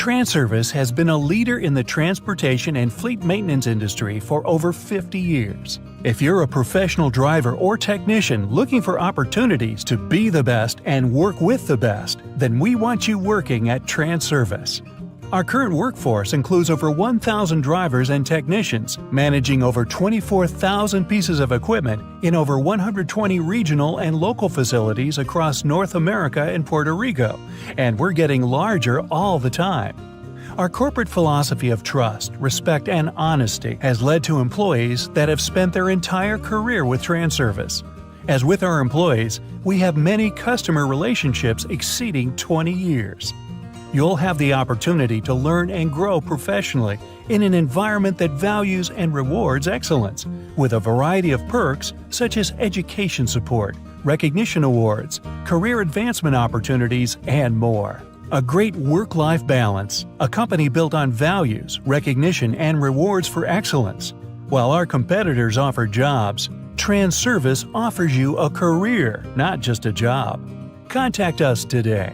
Transervice has been a leader in the transportation and fleet maintenance industry for over 50 years. If you're a professional driver or technician looking for opportunities to be the best and work with the best, then we want you working at Transervice. Our current workforce includes over 1,000 drivers and technicians, managing over 24,000 pieces of equipment in over 120 regional and local facilities across North America and Puerto Rico, and we're getting larger all the time. Our corporate philosophy of trust, respect, and honesty has led to employees that have spent their entire career with Transervice. As with our employees, we have many customer relationships exceeding 20 years. You'll have the opportunity to learn and grow professionally in an environment that values and rewards excellence, with a variety of perks such as education support, recognition awards, career advancement opportunities, and more. A great work-life balance, a company built on values, recognition, and rewards for excellence. While our competitors offer jobs, Transervice offers you a career, not just a job. Contact us today.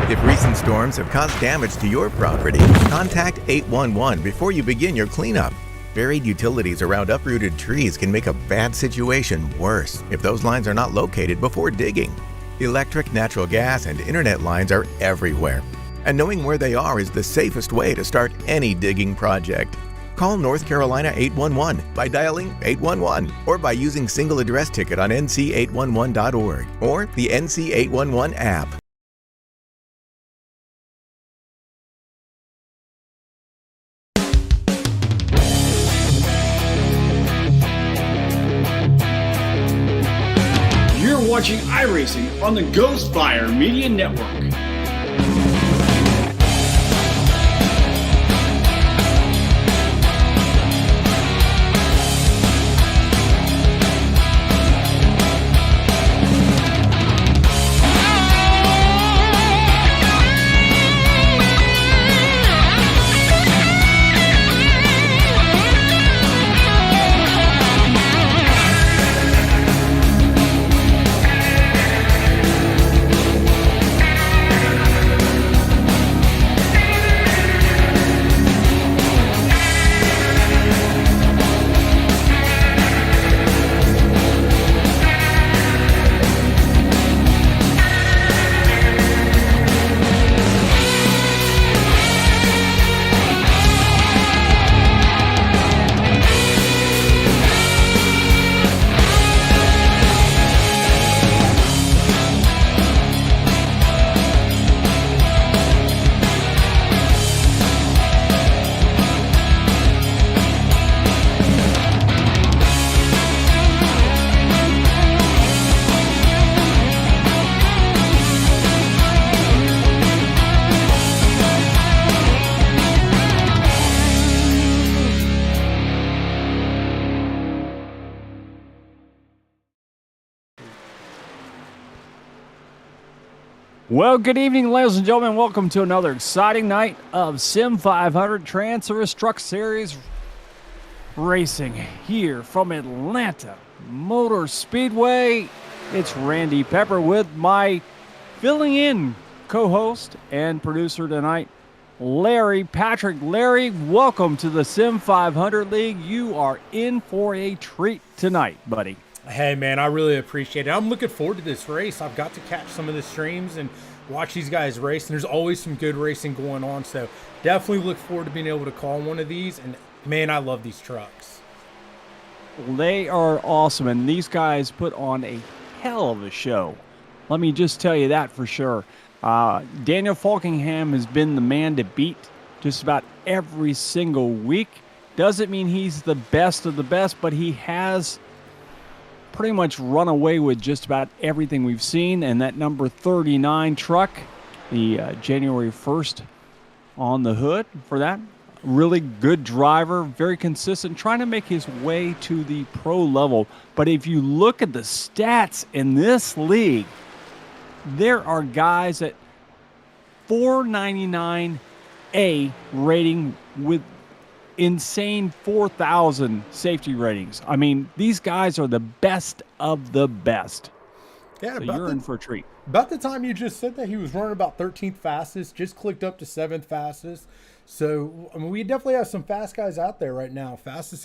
If recent storms have caused damage to your property, contact 811 before you begin your cleanup. Buried utilities around uprooted trees can make a bad situation worse if those lines are not located before digging. Electric, natural gas, and internet lines are everywhere, and knowing where they are is the safest way to start any digging project. Call North Carolina 811 by dialing 811 or by using single address ticket on nc811.org or the NC811 app. Watching iRacing on the Ghostfire Media Network. Well, good evening, ladies and gentlemen. Welcome to another exciting night of SIM500 Transervice Truck Series racing here from Atlanta Motor Speedway. It's Randy Pepper with my filling in co-host and producer tonight, Larry Patrick. Larry, welcome to the SIM500 League. You are in for a treat tonight, buddy. Hey, man, I really appreciate it. I'm looking forward to this race. I've got to catch some of the streams and watch these guys race, and there's always some good racing going on, so definitely look forward to being able to call one of these, and, man, I love these trucks. They are awesome, and these guys put on a hell of a show. Let me just tell you that for sure. Daniel Falkingham has been the man to beat just about every single week. Doesn't mean he's the best of the best, but he has pretty much run away with just about everything we've seen. And that number 39 truck, the January 1st on the hood for that. Really good driver, very consistent, trying to make his way to the pro level. But if you look at the stats in this league, there are guys at 499A rating with insane 4,000 safety ratings. I mean, these guys are the best of the best. Yeah, So you're in for a treat. About the time you just said that, he was running about 13th fastest, just clicked up to 7th fastest. So, I mean, we definitely have some fast guys out there right now. Fastest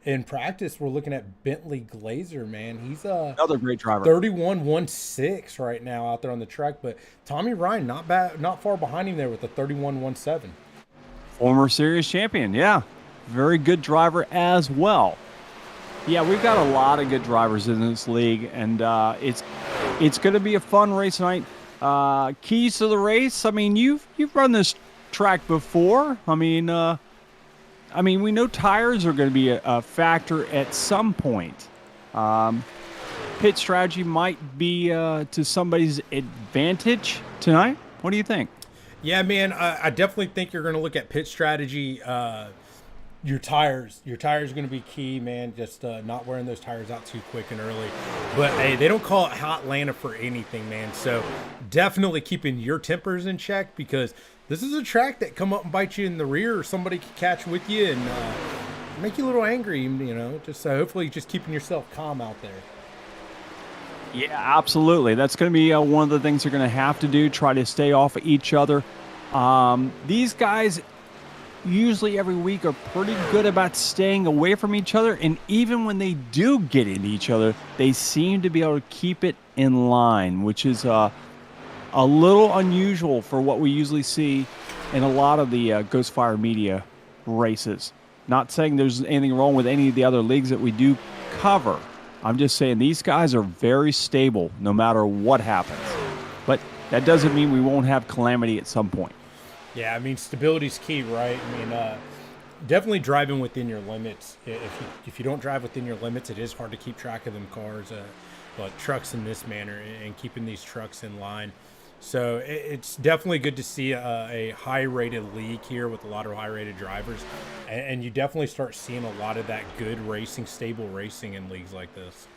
in practice, we're looking at Bentley Glazer, man. He's Another great driver. 31.16 right now out there on the track. But Tommy Ryan, not bad, not far behind him there with the 31.17. Former series champion, yeah. Very good driver as well. Yeah, we've got a lot of good drivers in this league, and it's going to be a fun race tonight. Keys to the race. I mean, you've run this track before. I mean, we know tires are going to be a factor at some point. Pit strategy might be to somebody's advantage tonight. What do you think? Yeah, man, I definitely think you're going to look at pit strategy. Your tires are going to be key, man. Just not wearing those tires out too quick and early. But hey, they don't call it Hotlanta for anything, man. So definitely keeping your tempers in check, because this is a track that come up and bite you in the rear, or somebody can catch with you and make you a little angry. You know, just hopefully just keeping yourself calm out there. Yeah, absolutely. That's going to be one of the things you're going to have to do. Try to stay off of each other. These guys usually every week are pretty good about staying away from each other, and even when they do get into each other, they seem to be able to keep it in line, which is a little unusual for what we usually see in a lot of the Ghost Fire Media races. Not saying there's anything wrong with any of the other leagues that we do cover. I'm just saying these guys are very stable no matter what happens. But that doesn't mean we won't have calamity at some point. Yeah, I mean, stability's key, right? I mean, definitely driving within your limits. If you don't drive within your limits, it is hard to keep track of them cars, trucks in this manner, and keeping these trucks in line. So it's definitely good to see a high-rated league here with a lot of high-rated drivers, and you definitely start seeing a lot of that good racing, stable racing in leagues like this.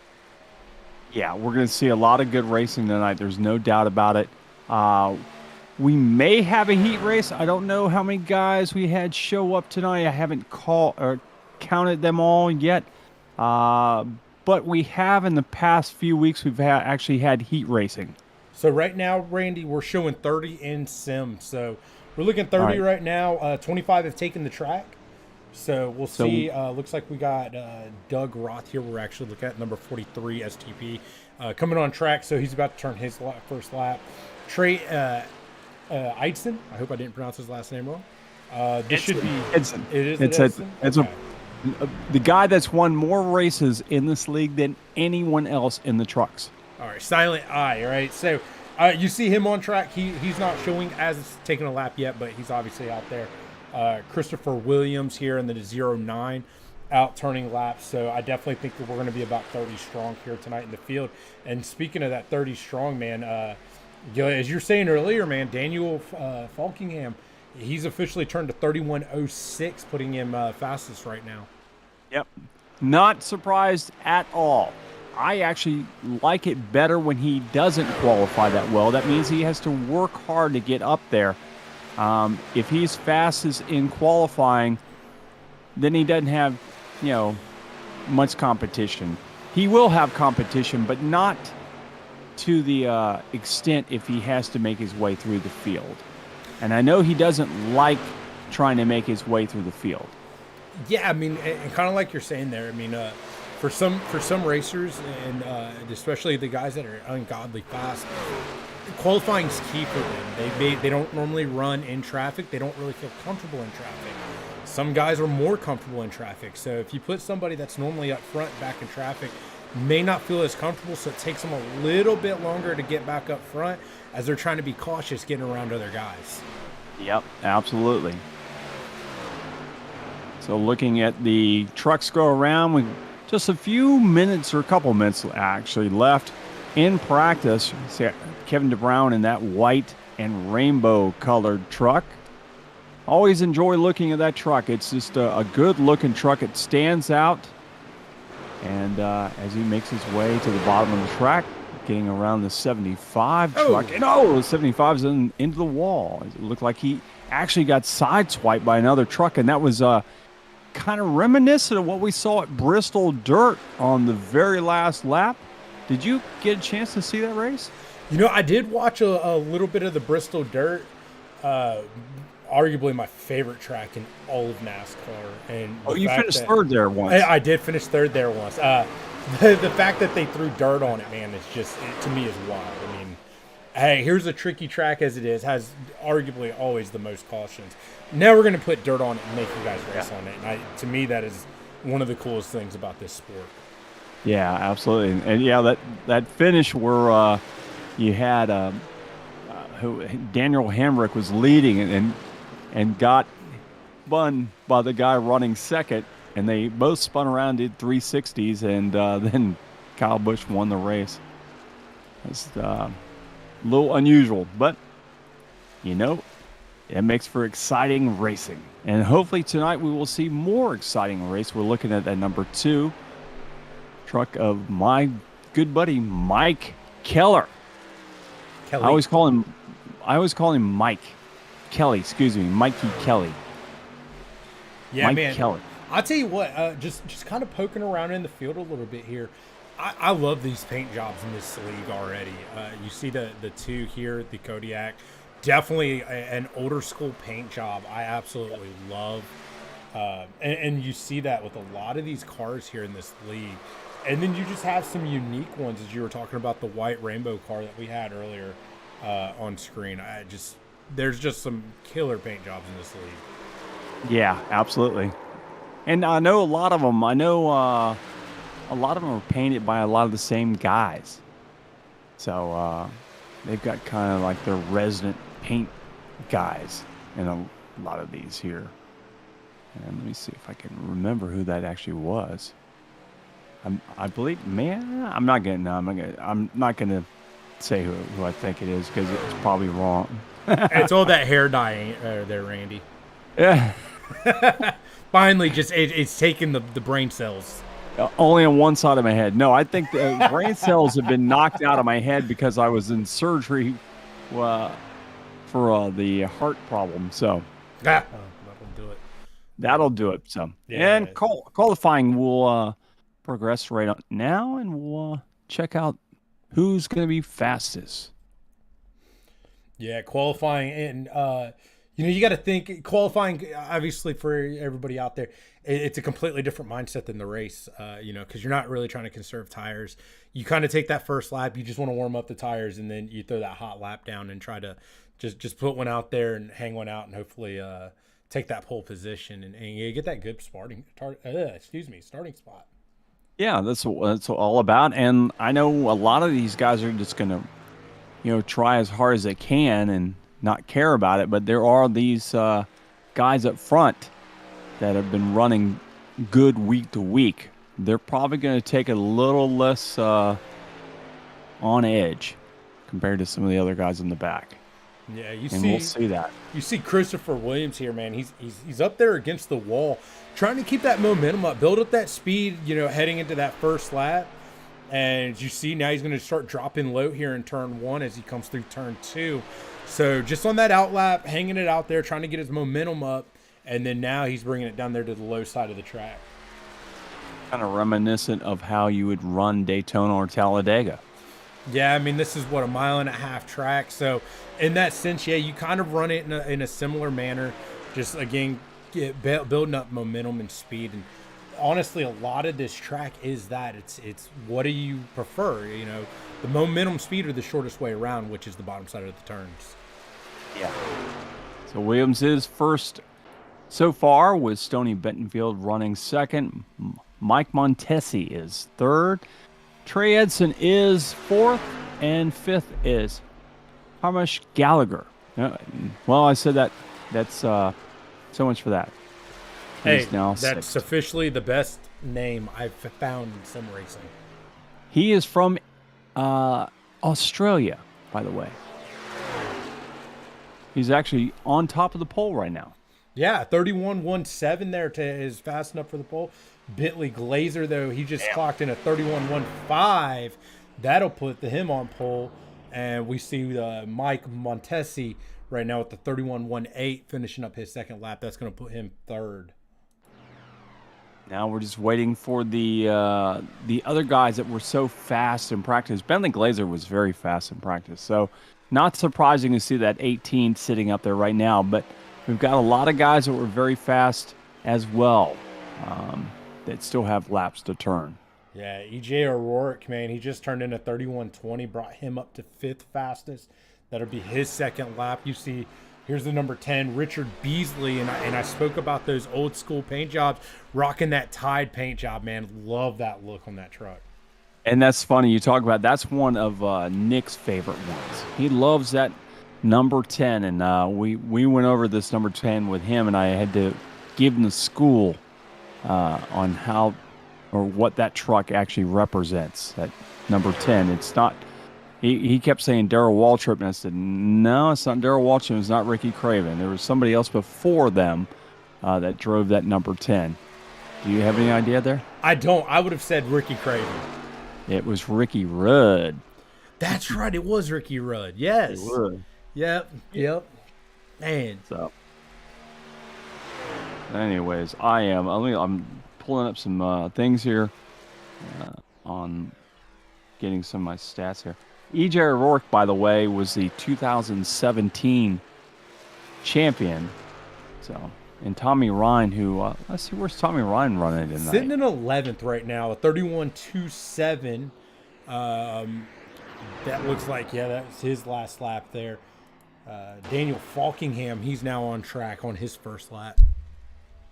Yeah, we're going to see a lot of good racing tonight. There's no doubt about it. We may have a heat race. I don't know how many guys we had show up tonight. I haven't counted them all yet. But we have in the past few weeks, we've actually had heat racing. So right now, Randy, we're showing 30 in sim. So we're looking 30 right now. 25 have taken the track. So we'll see. Looks like we got Doug Roth here. We're actually looking at number 43 STP coming on track. So he's about to turn his first lap. Trey Eidson. I hope I didn't pronounce his last name wrong. This should be Edson. It is Edson? It's okay. The guy that's won more races in this league than anyone else in the trucks. All right, Silent Eye, right? So you see him on track. He's not showing as it's taking a lap yet, but he's obviously out there. Christopher Williams here in the 09 out turning laps. So I definitely think that we're going to be about 30 strong here tonight in the field. And speaking of that 30 strong, man, as you're saying earlier, man, Daniel Falkingham, he's officially turned to 31.06, putting him fastest right now. Yep. Not surprised at all. I actually like it better when he doesn't qualify that well. That means he has to work hard to get up there. If he's fastest in qualifying, then he doesn't have, much competition. He will have competition, but not to the extent if he has to make his way through the field. And I know he doesn't like trying to make his way through the field. Yeah, I mean, and kind of like you're saying there, I mean, for some racers, and especially the guys that are ungodly fast, qualifying is key for them. They don't normally run in traffic. They don't really feel comfortable in traffic. Some guys are more comfortable in traffic. So if you put somebody that's normally up front back in traffic, may not feel as comfortable, so it takes them a little bit longer to get back up front as they're trying to be cautious getting around other guys. Yep, absolutely. So looking at the trucks go around, with just a few minutes or a couple minutes actually left in practice. See Kevin DeBrown in that white and rainbow colored truck. Always enjoy looking at that truck. It's just a good looking truck. It stands out. And as he makes his way to the bottom of the track, getting around the 75 truck. And the 75's into the wall. It looked like he actually got sideswiped by another truck, and that was kind of reminiscent of what we saw at Bristol Dirt on the very last lap. Did you get a chance to see that race? I did watch a little bit of the Bristol Dirt. Arguably my favorite track in all of NASCAR. And you finished third there once. I did finish third there once. The fact that they threw dirt on it, man, is just, to me, is wild. I mean, hey, here's a tricky track as it is, has arguably always the most cautions. Now we're going to put dirt on it and make you guys race on it. And to me, that is one of the coolest things about this sport. Yeah, absolutely. And yeah, that finish where you had Daniel Hamrick was leading and got spun by the guy running second, and they both spun around, did 360s, and then Kyle Busch won the race. It's a little unusual, but it makes for exciting racing. And hopefully tonight we will see more exciting race. We're looking at that number 2 truck of my good buddy Mike Keller. Kelly. I always call him Mike Kelly. Excuse me, Mikey Kelly. Yeah, Mike man. Kelly. I'll tell you what. Just kind of poking around in the field a little bit here. I love these paint jobs in this league already. You see the 2 here, the Kodiak. Definitely an older school paint job. I absolutely love. And you see that with a lot of these cars here in this league. And then you just have some unique ones, as you were talking about the white rainbow car that we had earlier on screen. There's just some killer paint jobs in this league. Yeah, absolutely. And I know a lot of them. I know a lot of them are painted by a lot of the same guys. So they've got kind of like their resident paint guys in a lot of these here. And let me see if I can remember who that actually was. I believe, man, I'm not gonna say who I think it is because it's probably wrong. It's all that hair dye there, Randy. Yeah. Finally, just it's taken the brain cells. Only on one side of my head. No, I think the brain cells have been knocked out of my head because I was in surgery for the heart problem. So that'll do it. That'll do it. So yeah. And qualifying will progress right on now, and we'll check out who's going to be fastest. Yeah, qualifying, and you got to think qualifying. Obviously, for everybody out there, it's a completely different mindset than the race. Because you're not really trying to conserve tires. You kind of take that first lap. You just want to warm up the tires, and then you throw that hot lap down and try to just put one out there and hang one out, and hopefully take that pole position and you get that good starting spot. Yeah, that's what it's all about. And I know a lot of these guys are just going to, try as hard as they can and not care about it. But there are these guys up front that have been running good week to week. They're probably going to take a little less on edge compared to some of the other guys in the back. Yeah, we'll see that. You see Christopher Williams here, man. He's up there against the wall, trying to keep that momentum up, build up that speed, heading into that first lap. And as you see, now he's going to start dropping low here in turn 1 as he comes through turn 2. So just on that out lap, hanging it out there, trying to get his momentum up. And then now he's bringing it down there to the low side of the track. Kind of reminiscent of how you would run Daytona or Talladega. Yeah, I mean, this is a 1.5 mile track. So in that sense, yeah, you kind of run it in a similar manner. Just, again, building up momentum and speed. And honestly, a lot of this track is that. It's what do you prefer, the momentum speed or the shortest way around, which is the bottom side of the turns. Yeah. So Williams is first so far with Stoney Bentonfield running second. Mike Montesi is third. Trey Edson is fourth, and fifth is Hamish Gallagher. Well, I said that. That's so much for that. He's now that's sixth. Officially the best name I've found in sim racing. He is from Australia, by the way. He's actually on top of the pole right now. Yeah, 31.17 there is fast enough for the pole. Bentley Glazer, though, he just clocked in a 31.15 That'll put him on pole. And we see Mike Montesi right now with the 31.18 finishing up his second lap. That's going to put him third. Now we're just waiting for the other guys that were so fast in practice. Bentley Glazer was very fast in practice, so not surprising to see that 18 sitting up there right now. But we've got a lot of guys that were very fast as well that still have laps to turn. Yeah, EJ O'Rourke, man, he just turned in a 31.20, brought him up to fifth fastest. That'll be his second lap. You see, here's the number 10, Richard Beasley, and I spoke about those old school paint jobs, rocking that Tide paint job, man. Love that look on that truck. And that's funny you talk about. That's one of Nick's favorite ones. He loves that number 10, and we went over this number 10 with him, and I had to give him the school on how or what that truck actually represents. That number 10. It's not. He kept saying Darrell Waltrip, and I said, no, it's not Darrell Waltrip. It's not Ricky Craven. There was somebody else before them that drove that number 10. Do you have any idea there? I don't. I would have said Ricky Craven. It was Ricky Rudd. That's right. It was Ricky Rudd. Yes. It was. Yep. Man. So, anyways, I'm pulling up some things here on getting some of my stats here. EJ O'Rourke, by the way, was the 2017 champion. So, and Tommy Ryan, who let's see, where's Tommy Ryan running tonight? Sitting in 11th right now, a 31.27. That looks like, that's his last lap there. Daniel Falkingham, he's now on track on his first lap.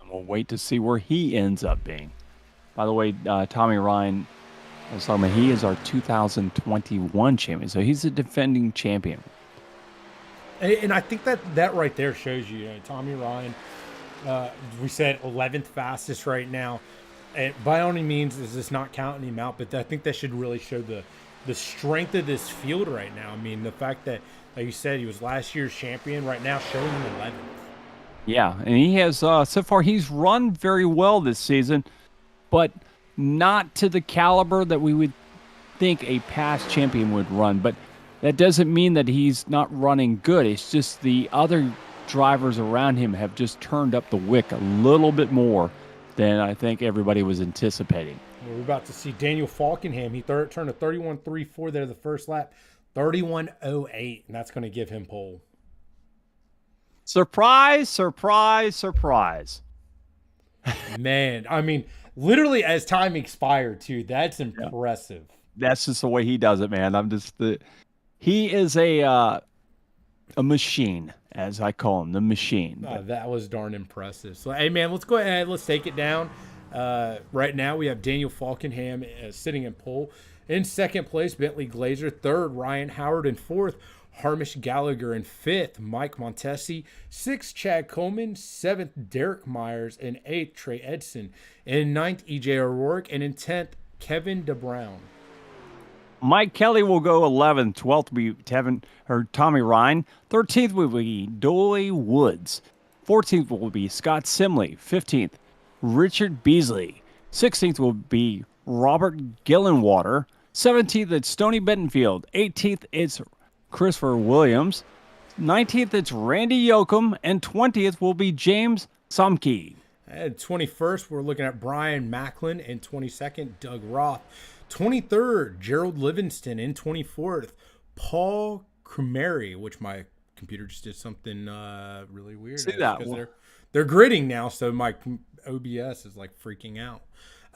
And we'll wait to see where he ends up being. By the way, Tommy Ryan, I was talking about, he is our 2021 champion, so he's a defending champion. And I think that right there shows you, Tommy Ryan, we said 11th fastest right now. And by any means is this not counting him out, but I think that should really show the strength of this field right now. I mean, the fact that, like you said, he was last year's champion, right now showing him 11th. Yeah, and he has, so far, he's run very well this season, but not to the caliber that we would think a past champion would run. But that doesn't mean that he's not running good. It's just the other drivers around him have just turned up the wick a little bit more than I think everybody was anticipating. We're about to see Daniel Falkingham. He turned a 31.34 there the first lap, 31.08, and that's going to give him pole. Surprise, surprise, surprise. Man, I mean, literally as time expired, too. That's impressive. That's just the way he does it, man. He is a machine, as I call him, the machine. That was darn impressive. So, hey, man, let's go ahead. Let's take it down. Right now, we have Daniel Falkingham sitting in pole. In second place, Bentley Glazer. Third, Ryan Howard. In fourth, Harmish Gallagher. In fifth, Mike Montesi. Sixth, Chad Coleman. Seventh, Derek Myers. In eighth, Trey Edson. In ninth, EJ O'Rourke. And in 10th, Kevin DeBrown. Mike Kelly will go 11th. 12th will be Tommy Ryan. 13th will be Dolly Woods. 14th will be Scott Simley. 15th, Richard Beasley. 16th will be Robert Gillenwater. 17th, it's Stoney Bentonfield. 18th, it's Christopher Williams. 19th, it's Randy Yoakum. And 20th will be James Sumke. At 21st, we're looking at Brian Macklin. And 22nd, Doug Roth. 23rd, Gerald Livingston. In 24th, Paul Crumary, which my computer just did something really weird. See that one. They're gridding now, so my OBS is like freaking out.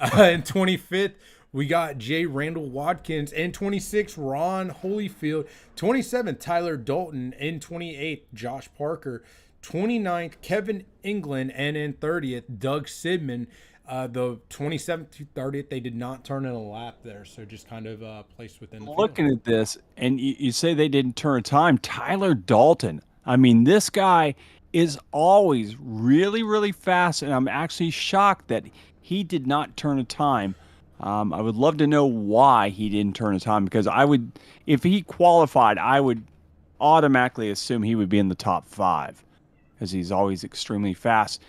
In 25th, we got Jay Randall Watkins. In 26th, Ron Holyfield. 27th, Tyler Dalton. In 28th, Josh Parker. 29th, Kevin England. And in 30th, Doug Sidman. The 27th to 30th, they did not turn in a lap there, so just kind of placed within the Looking field. at this, and you say they didn't turn a time. Tyler Dalton, I mean, this guy is always really, really fast, and I'm actually shocked that he did not turn a time. I would love to know why he didn't turn a time, because if he qualified, I would automatically assume he would be in the top 5, because he's always extremely fast.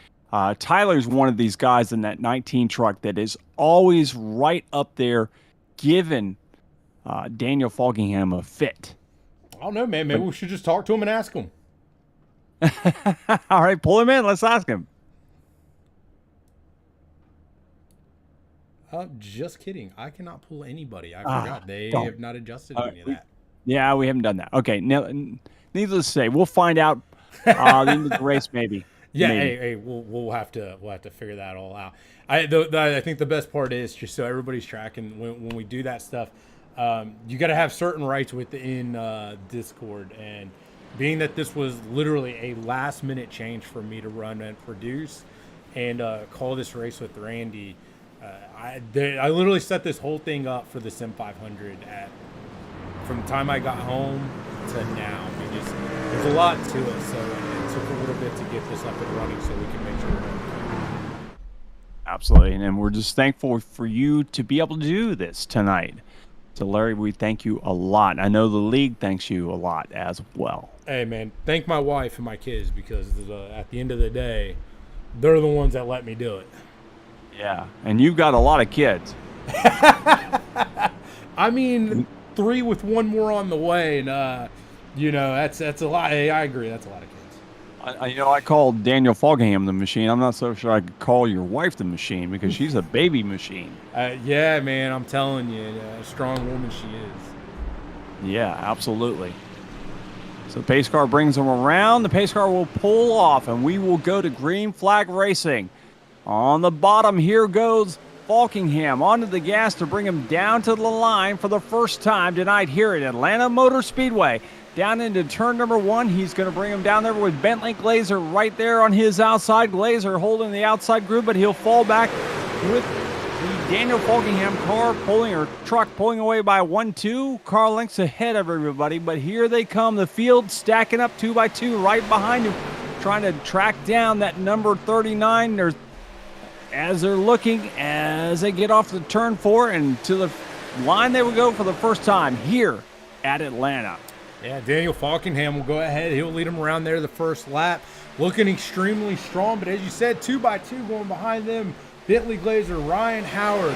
Tyler's one of these guys in that 19 truck that is always right up there, giving Daniel Falkingham a fit? I don't know, man. Maybe we should just talk to him and ask him. All right, pull him in. Let's ask him. Just kidding. I cannot pull anybody. I forgot. They have not adjusted any of that. Yeah, we haven't done that. Okay, now, needless to say, we'll find out the end of the race, maybe. Yeah, maybe. hey, we'll have to figure that all out. I think the best part is just so everybody's tracking when we do that stuff. You got to have certain rights within Discord, and being that this was literally a last minute change for me to run and produce and call this race with Randy. I literally set this whole thing up for the SIM500 from the time I got home to now. There's a lot to it, so it took a little bit to get this up and running so we can make sure. Absolutely, and we're just thankful for you to be able to do this tonight. So, Larry, we thank you a lot. I know the league thanks you a lot as well. Hey, man, thank my wife and my kids because at the end of the day, they're the ones that let me do it. Yeah, and you've got a lot of kids. I mean, 3 with 1 more on the way, and that's a lot. Hey, I agree, that's a lot of kids. I called Daniel Falkingham the machine. I'm not so sure I could call your wife the machine because she's a baby machine. Yeah, man, I'm telling you, a strong woman she is. Yeah, absolutely. So the pace car brings them around. The pace car will pull off, and we will go to green flag racing. On the bottom, here goes Falkingham onto the gas to bring him down to the line for the first time tonight here at Atlanta Motor Speedway. Down into turn number 1, he's going to bring him down there with Bentley Glazer right there on his outside. Glazer holding the outside groove, but he'll fall back with the Daniel Falkingham car truck pulling away by 1-2 car lengths ahead of everybody. But here they come, the field stacking up 2 by 2 right behind him, trying to track down that number 39. As they're looking, as they get off the turn 4 and to the line they will go for the first time here at Atlanta. Yeah, Daniel Falkingham will go ahead. He'll lead them around there the first lap. Looking extremely strong, but as you said, 2 by 2 going behind them. Bentley Glazer, Ryan Howard,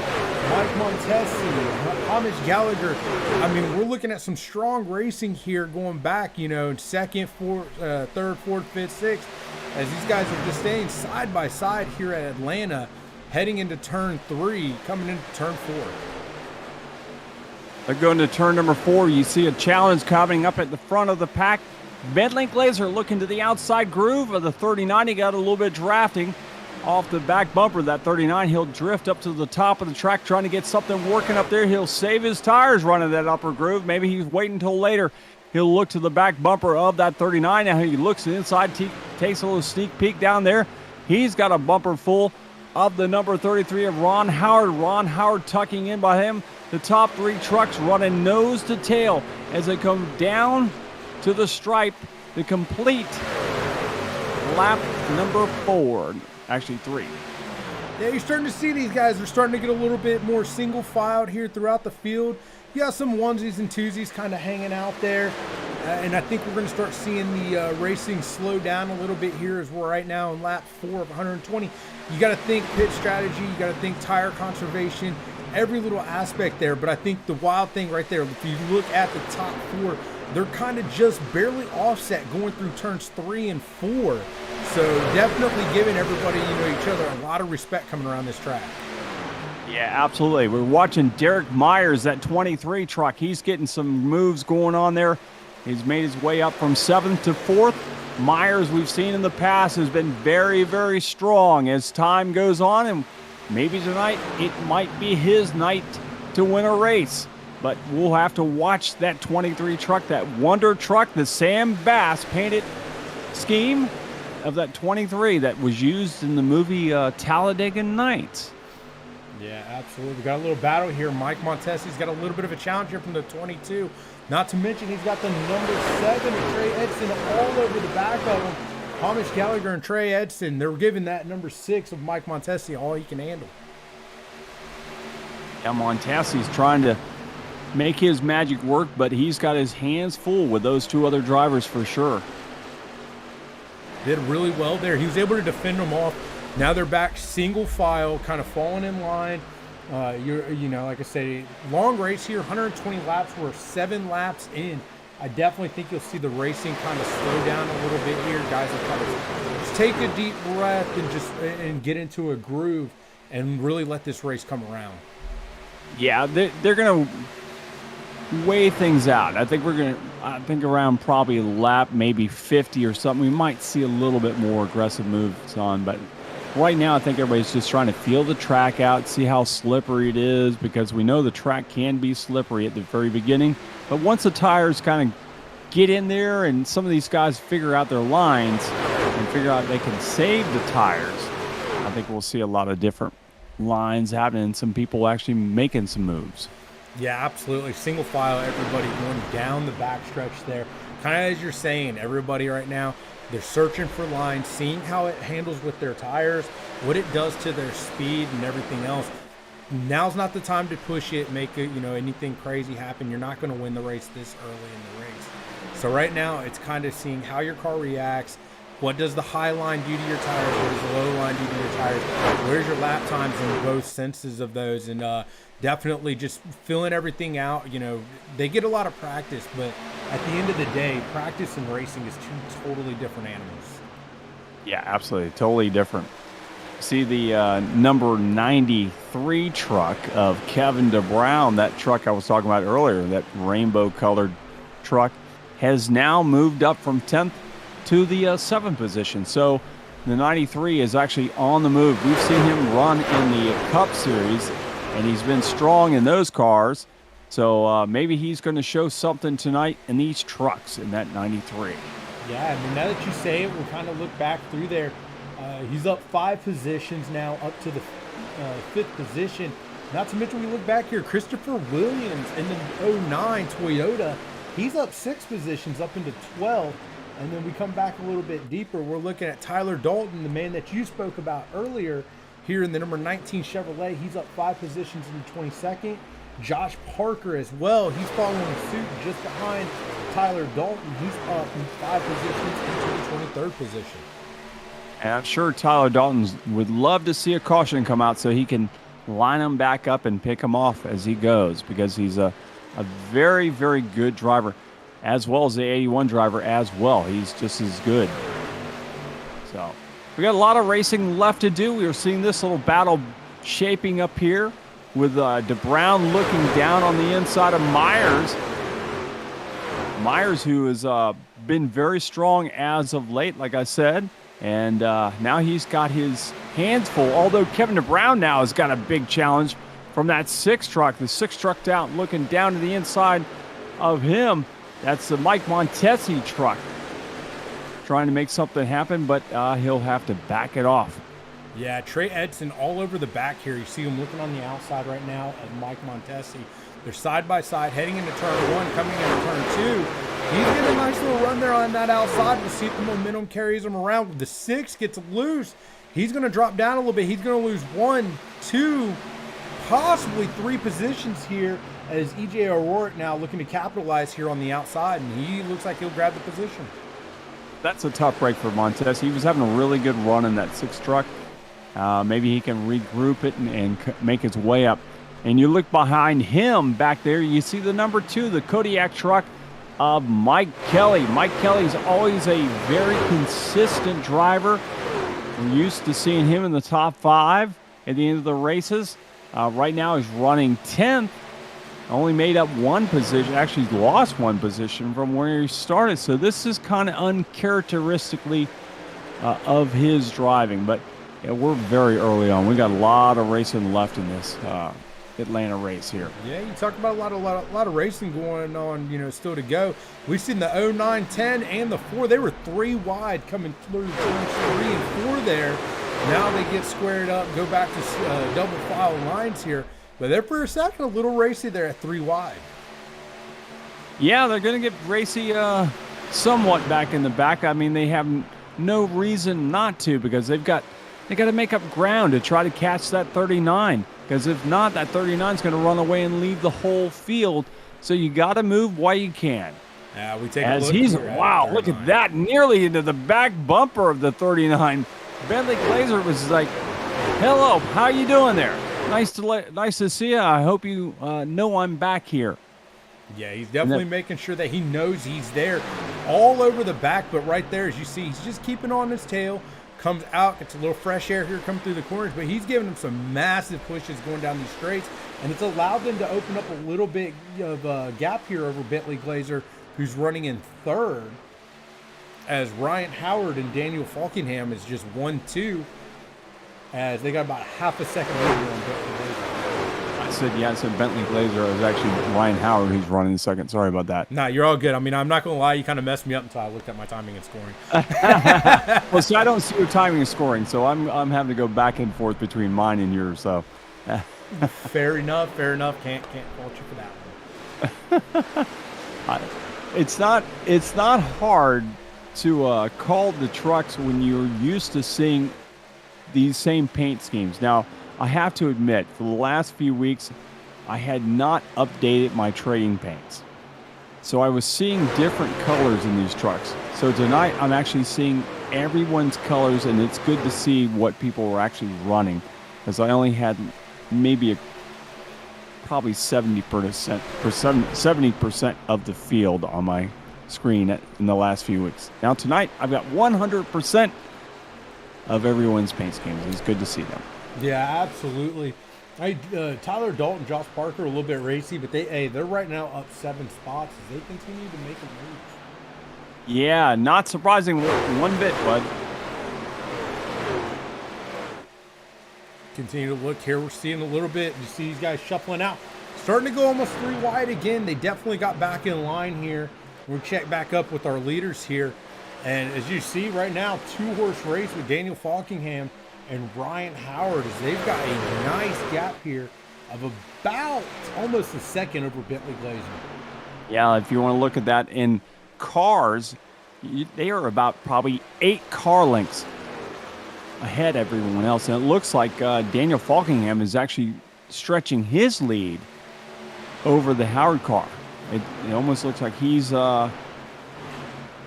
Mike Montesi, Hamish Gallagher. I mean, we're looking at some strong racing here going back, second, fourth, third, fourth, fifth, sixth, as these guys are just staying side by side here at Atlanta, heading into turn 3, coming into turn 4. They're going to turn number 4. You see a challenge coming up at the front of the pack. Bentley Glazer looking to the outside groove of the 39. He got a little bit drafting off the back bumper. That 39, he'll drift up to the top of the track trying to get something working up there. He'll save his tires running that upper groove. Maybe he's waiting until later. He'll look to the back bumper of that 39. Now he looks inside, takes a little sneak peek down there. He's got a bumper full of the number 33 of Ron Howard. Ron Howard tucking in by him. The top 3 trucks running nose to tail as they come down to the stripe to complete lap number 4. Actually 3. Yeah, you're starting to see these guys are starting to get a little bit more single filed here throughout the field. You got some onesies and twosies kind of hanging out there. And I think we're going to start seeing the racing slow down a little bit here as we're right now in lap 4 of 120. You got to think pit strategy. You got to think tire conservation, every little aspect there. But I think the wild thing right there, if you look at the top 4, they're kind of just barely offset going through turns 3 and 4. So definitely giving everybody, each other a lot of respect coming around this track. Yeah, absolutely. We're watching Derek Myers, that 23 truck. He's getting some moves going on there. He's made his way up from 7th to 4th. Myers, we've seen in the past, has been very, very strong as time goes on. And maybe tonight it might be his night to win a race. But we'll have to watch that 23 truck, that wonder truck, the Sam Bass painted scheme of that 23 that was used in the movie Talladega Nights. Yeah, absolutely. We got a little battle here. Mike Montesi's got a little bit of a challenge here from the 22. Not to mention he's got the number 7 of Trey Edson all over the back of him. Hamish Gallagher and Trey Edson, they're giving that number 6 of Mike Montesi all he can handle. Yeah, Montesi's trying to make his magic work, but he's got his hands full with those 2 other drivers for sure. Did really well there. He was able to defend them off. Now they're back single file, kind of falling in line. Like I say, long race here, 120 laps. We're 7 laps in. I definitely think you'll see the racing kind of slow down a little bit here. Guys will kind of just take a deep breath and get into a groove and really let this race come around. Yeah, they're going to weigh things out. I think around probably lap maybe 50 or something, we might see a little bit more aggressive moves on. But right now, I think everybody's just trying to feel the track out, see how slippery it is, because we know the track can be slippery at the very beginning. But once the tires kind of get in there and some of these guys figure out their lines and figure out they can save the tires, I think we'll see a lot of different lines happening and some people actually making some moves. Yeah, absolutely. Single file, everybody going down the backstretch there. Kind of as you're saying, everybody right now, they're searching for lines, seeing how it handles with their tires, what it does to their speed and everything else. Now's not the time to push it, make it, anything crazy happen. You're not going to win the race this early in the race. So right now, it's kind of seeing how your car reacts. What does the high line do to your tires? What does the low line do to your tires? Where's your lap times in both senses of those? And definitely just filling everything out. They get a lot of practice, but at the end of the day, practice and racing is two totally different animals. Yeah, absolutely. Totally different. See the number 93 truck of Kevin DeBrown, that truck I was talking about earlier, that rainbow-colored truck, has now moved up from 10th to the 7th position. So the 93 is actually on the move. We've seen him run in the Cup Series, and he's been strong in those cars. So maybe he's going to show something tonight in these trucks in that 93. Yeah, I mean, now that you say it, we'll kind of look back through there. He's up 5 positions now, up to the 5th position. Not to mention, we look back here, Christopher Williams in the 09 Toyota. He's up 6 positions, up into 12th. And then we come back a little bit deeper. We're looking at Tyler Dalton, the man that you spoke about earlier, here in the number 19 Chevrolet. He's up 5 positions in the 22nd. Josh Parker as well. He's following suit just behind Tyler Dalton. He's up 5 positions into the 23rd position. And I'm sure Tyler Dalton would love to see a caution come out so he can line him back up and pick him off as he goes, because he's a very, very good driver, as well as the 81 driver as well. He's just as good. So we got a lot of racing left to do. We are seeing this little battle shaping up here with DeBrown looking down on the inside of Myers. Myers, who has been very strong as of late, like I said. And now he's got his hands full, although Kevin DeBrown now has got a big challenge from that 6 truck. The 6 truck out looking down to the inside of him. That's the Mike Montesi truck trying to make something happen, but he'll have to back it off. Yeah, Trey Edson all over the back here. You see him looking on the outside right now of Mike Montesi. They're side by side heading into turn 1, coming into turn 2. He's getting a nice little run there on that outside. We'll see if the momentum carries him around. The 6 gets loose. He's going to drop down a little bit. He's going to lose 1, 2, possibly 3 positions here as E.J. O'Rourke now looking to capitalize here on the outside, and he looks like he'll grab the position. That's a tough break for Montesi. He was having a really good run in that 6 truck. Maybe he can regroup it and make his way up. And you look behind him back there, you see the number 2, the Kodiak truck of Mike Kelly. Mike Kelly's always a very consistent driver. We're used to seeing him in the top 5 at the end of the races. Right now he's running 10th. Only made up 1 position. Actually, he's lost 1 position from where he started. So this is kind of uncharacteristically of his driving. But yeah, we're very early on. We got a lot of racing left in this Atlanta race here. Yeah, you talk about a lot of racing going on, still to go. We've seen the 09, 10, and the 4. They were 3 wide coming through turns 3 and 4 there. Now they get squared up, go back to double file lines here. But there for a second, a little racy there at 3 wide. Yeah, they're going to get racy somewhat back in the back. I mean, they have no reason not to, because they got to make up ground to try to catch that 39. Because if not, that 39 is going to run away and leave the whole field. So you got to move while you can. Yeah, we take as a look. He's wow, look at that, nearly into the back bumper of the 39. Bentley Glazer was like, "Hello, how you doing there?" Nice to see you. I hope you know I'm back here. Yeah, he's definitely making sure that he knows he's there all over the back, but right there, as you see, he's just keeping on his tail, comes out, gets a little fresh air here, come through the corners, but he's giving them some massive pushes going down these straights, and it's allowed them to open up a little bit of a gap here over Bentley Glazer, who's running in third, as Ryan Howard and Daniel Falkingham is just 1-2, as they got about half a second later on Bentley Glazer. I said Bentley Glazer. It was actually Ryan Howard who's running second. Sorry about that. Nah, you're all good. I mean, I'm not going to lie. You kind of messed me up until I looked at my timing and scoring. Well, see, I don't see your timing and scoring, so I'm having to go back and forth between mine and yours. So, Fair enough. Can't fault you for that one. It's not hard to call the trucks when you're used to seeing these same paint schemes. Now, I have to admit, for the last few weeks, I had not updated my trading paints. So I was seeing different colors in these trucks. So tonight, I'm actually seeing everyone's colors, and it's good to see what people were actually running, because I only had maybe probably 70% of the field on my screen in the last few weeks. Now tonight, I've got 100% of everyone's paint schemes. It's good to see them. Yeah, absolutely. Tyler Dalton, Josh Parker, a little bit racy, but they're right now up 7 spots as they continue to make a move. Yeah, not surprising one bit, bud. Continue to look here. We're seeing a little bit. You see these guys shuffling out. Starting to go almost 3 wide again. They definitely got back in line here. We'll check back up with our leaders here. And as you see right now, 2-horse race with Daniel Falkingham and Ryan Howard, as they've got a nice gap here of about almost a second over Bentley Glazer. Yeah, if you want to look at that in cars, they are about probably 8 car lengths ahead of everyone else. And it looks like Daniel Falkingham is actually stretching his lead over the Howard car. It almost looks like he's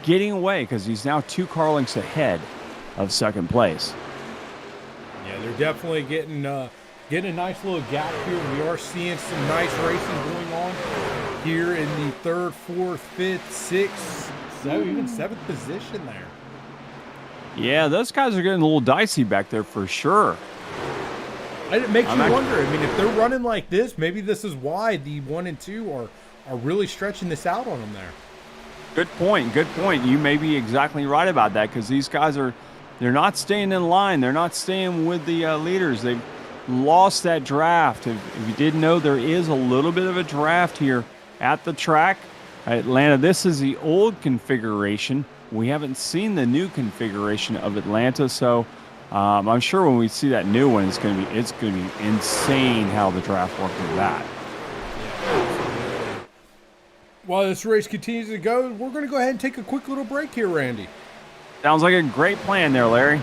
getting away, because he's now 2 car lengths ahead of second place. Yeah, they're definitely getting a nice little gap here. We are seeing some nice racing going on here in the 3rd, 4th, 5th, 6th, 7th, even 7th position there. Yeah, those guys are getting a little dicey back there for sure. It makes you wonder. I mean, if they're running like this, maybe this is why the 1 and 2 are really stretching this out on them there. Good point. You may be exactly right about that, because these guys they're not staying in line. They're not staying with the leaders. They've lost that draft. If you didn't know, there is a little bit of a draft here at the track. Atlanta, this is the old configuration. We haven't seen the new configuration of Atlanta, so I'm sure when we see that new one, it's going to be insane how the draft worked with that. While this race continues to go, we're going to go ahead and take a quick little break here, Randy. Sounds like a great plan there, Larry.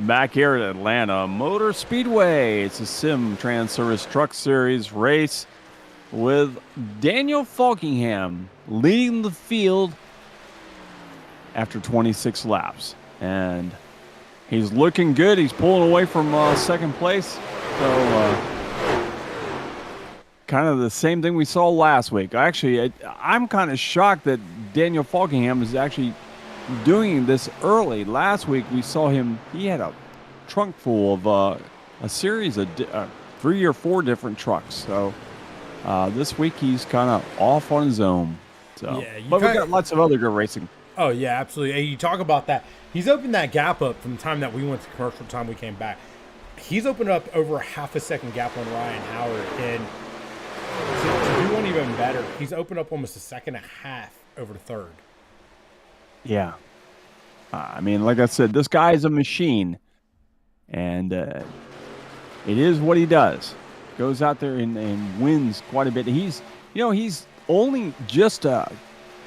back here at Atlanta Motor Speedway. It's a Sim Transervice Truck Series race with Daniel Falkingham leading the field after 26 laps. And he's looking good. He's pulling away from second place. So kind of the same thing we saw last week. Actually, I'm kind of shocked that Daniel Falkingham is actually doing this early. Last week we saw him, he had a trunk full of a series of 3 or 4 different trucks. So this week he's kind of off on his own. So, yeah, but we got lots of other good racing. Oh yeah, absolutely. Hey, you talk about that. He's opened that gap up from the time that we went to commercial time we came back. He's opened up over a half a second gap on Ryan Howard, and to do one even better, he's opened up almost a second and a half over the third. Yeah. I mean, like I said, this guy is a machine, and it is what he does. Goes out there and wins quite a bit. He's only just a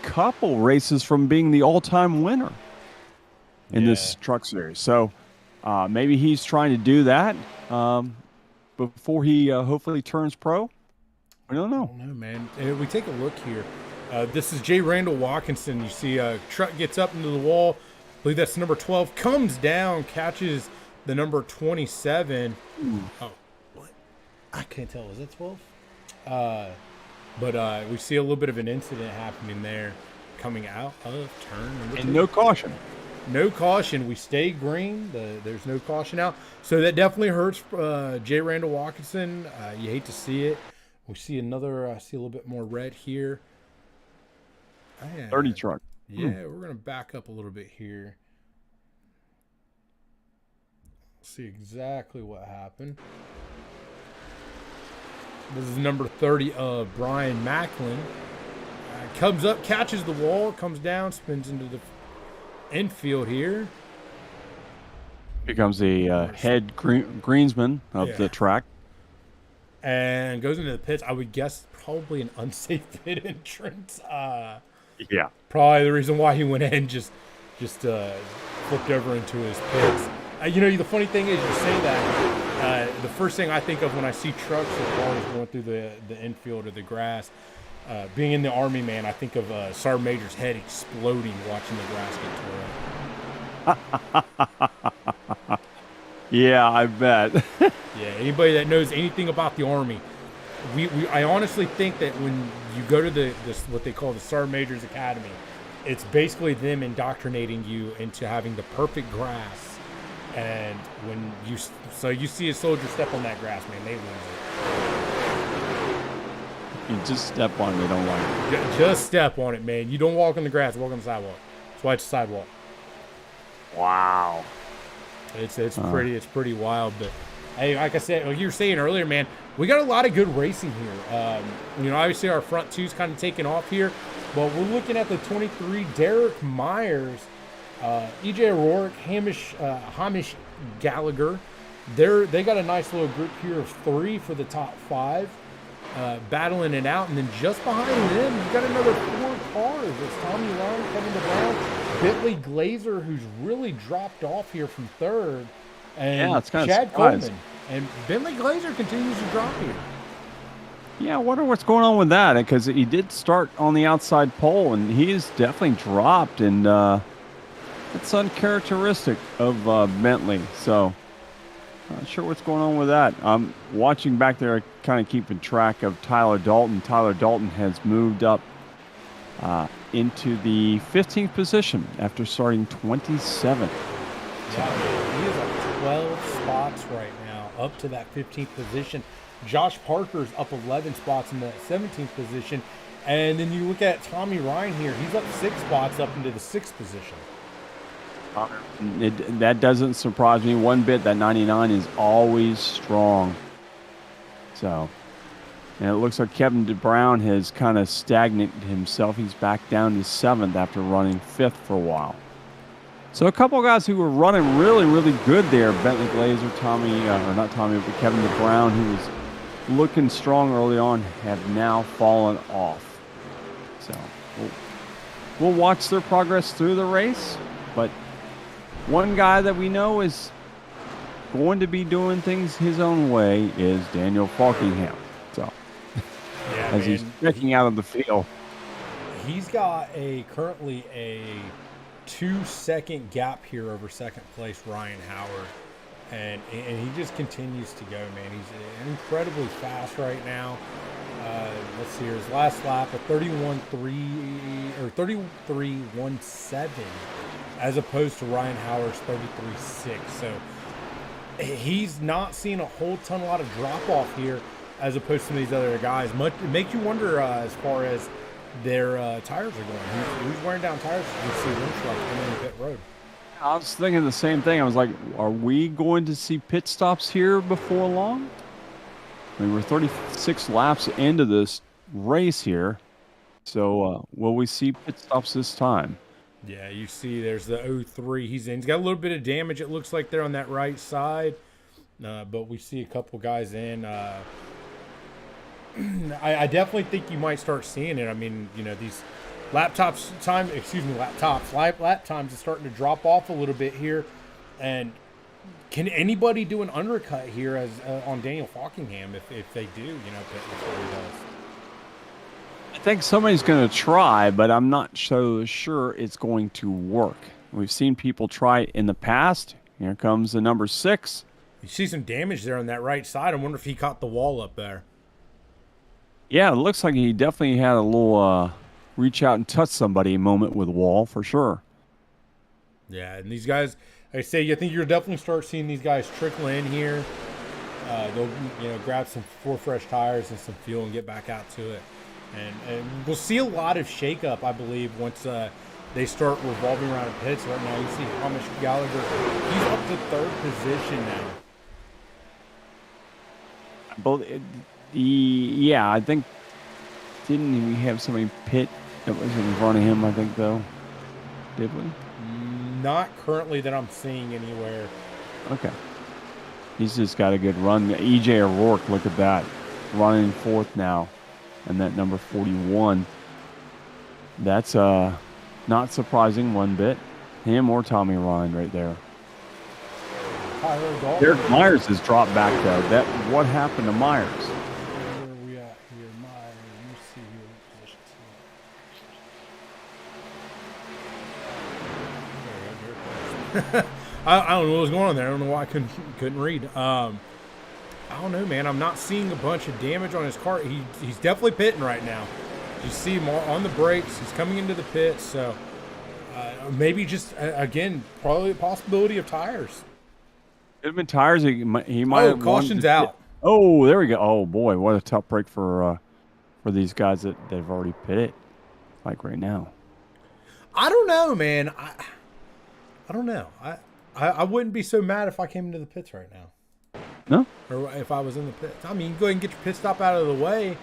couple races from being the all-time winner in this truck series. So maybe he's trying to do that before he hopefully turns pro. I don't know. I don't know, man. We take a look here. This is J. Randall Watkinson. You see a truck gets up into the wall. I believe that's number 12. Comes down, catches the number 27. Oh, what? I can't tell. Is that 12? But we see a little bit of an incident happening there coming out of turn number 2. And no caution. No caution. We stay green. There's no caution out. So that definitely hurts J. Randall Watkinson. You hate to see it. We see another, I see a little bit more red here. 30 truck. Yeah, we're going to back up a little bit here. See exactly what happened. This is number 30 of Brian Macklin. Comes up, catches the wall, comes down, spins into the infield here. Becomes the head greensman of the track. And goes into the pits. I would guess probably an unsafe pit entrance. Yeah. Probably the reason why he went in, just flipped over into his pits. The funny thing is, you say that, the first thing I think of when I see trucks or cars going through the infield or the grass, being in the Army, man, I think of Sergeant Major's head exploding watching the grass get torn up. Yeah, I bet. Yeah, anybody that knows anything about the Army, I honestly think that when you go to this what they call the Sergeant Major's Academy, it's basically them indoctrinating you into having the perfect grass. And when you see a soldier step on that grass, man, they lose it. You just step on it, they don't like it. Just step on it, man. You don't walk on the grass, walk on the sidewalk. That's why it's a sidewalk. Wow. It's pretty wild, but hey, like I said, like you were saying earlier, man, we got a lot of good racing here. Obviously our front two's kind of taking off here, but we're looking at the 23 Derek Myers, EJ O'Rourke, Hamish Gallagher. They got a nice little group here of 3 for the top 5, battling it out, and then just behind them, you got another 4 cars. It's Tommy Long, Kevin DeBrown, Bentley Glazer, who's really dropped off here from 3rd, and it's kind Chad of Coleman. And Bentley Glazer continues to drop here. Yeah, I wonder what's going on with that, because he did start on the outside pole, and he's definitely dropped, and it's uncharacteristic of Bentley. So, not sure what's going on with that. I'm watching back there, kind of keeping track of Tyler Dalton. Tyler Dalton has moved up into the 15th position after starting 27th. Yeah, he is up 12 spots right now, up to that 15th position. Josh Parker's up 11 spots in the 17th position. And then you look at Tommy Ryan here. He's up 6 spots up into the 6th position. That doesn't surprise me one bit. That 99 is always strong. So, and it looks like Kevin DeBrown has kind of stagnated himself. He's back down to 7th after running 5th for a while. So a couple of guys who were running really, really good there. Bentley Glazer, but Kevin DeBrown, who was looking strong early on, have now fallen off. So we'll watch their progress through the race. But one guy that we know is going to be doing things his own way is Daniel Falkingham. So Yeah, as he's checking out of the field. He's got currently a 2-second gap here over second place Ryan Howard, and he just continues to go, man. He's incredibly fast right now. Let's see here, his last lap, a 31.3 or 33.17, as opposed to Ryan Howard's 33.6. So he's not seeing a lot of drop off here, as opposed to some of these other guys. It makes you wonder as far as their tires are going. Who's wearing down tires? You see Winchell coming in the pit road. I was thinking the same thing. I was like, are we going to see pit stops here before long? I mean, we're 36 laps into this race here. So will we see pit stops this time? Yeah, you see there's the 03 he's in. He's got a little bit of damage, it looks like, there on that right side. But we see a couple guys in. I definitely think you might start seeing it. I mean, you know, these lap times are starting to drop off a little bit here. And can anybody do an undercut here as on Daniel Falkingham if they do, you know, before he does? I think somebody's going to try, but I'm not so sure it's going to work. We've seen people try it in the past. Here comes the number 6. You see some damage there on that right side. I wonder if he caught the wall up there. Yeah, it looks like he definitely had a little reach out and touch somebody moment with Wall for sure. Yeah, and these guys, I say, I think you'll definitely start seeing these guys trickle in here. They'll, you know, grab some 4 fresh tires and some fuel and get back out to it. And we'll see a lot of shakeup, I believe, once they start revolving around in pits. Right now, you see Hamish Gallagher. He's up to 3rd position now. Yeah, I think, didn't we have somebody pit that was in front of him, I think, though? Did we? Not currently that I'm seeing anywhere. Okay. He's just got a good run. EJ O'Rourke, look at that. Running 4th now. And that number 41. That's not surprising one bit. Him or Tommy Ryan right there. Derek Myers has dropped back, though. What happened to Myers? Where are we at here? Myers, let me see here. I don't know what was going on there. I don't know why I couldn't read. I don't know, man. I'm not seeing a bunch of damage on his car. He's definitely pitting right now. You see him on the brakes. He's coming into the pits. So maybe just, again, probably a possibility of tires. Could have been tires. He might have. Caution's out. Oh, there we go. Oh boy, what a tough break for these guys that they've already pitted, like right now. I don't know, man. I don't know. I wouldn't be so mad if I came into the pits right now. No? Or if I was in the pits. I mean, you go ahead and get your pit stop out of the way.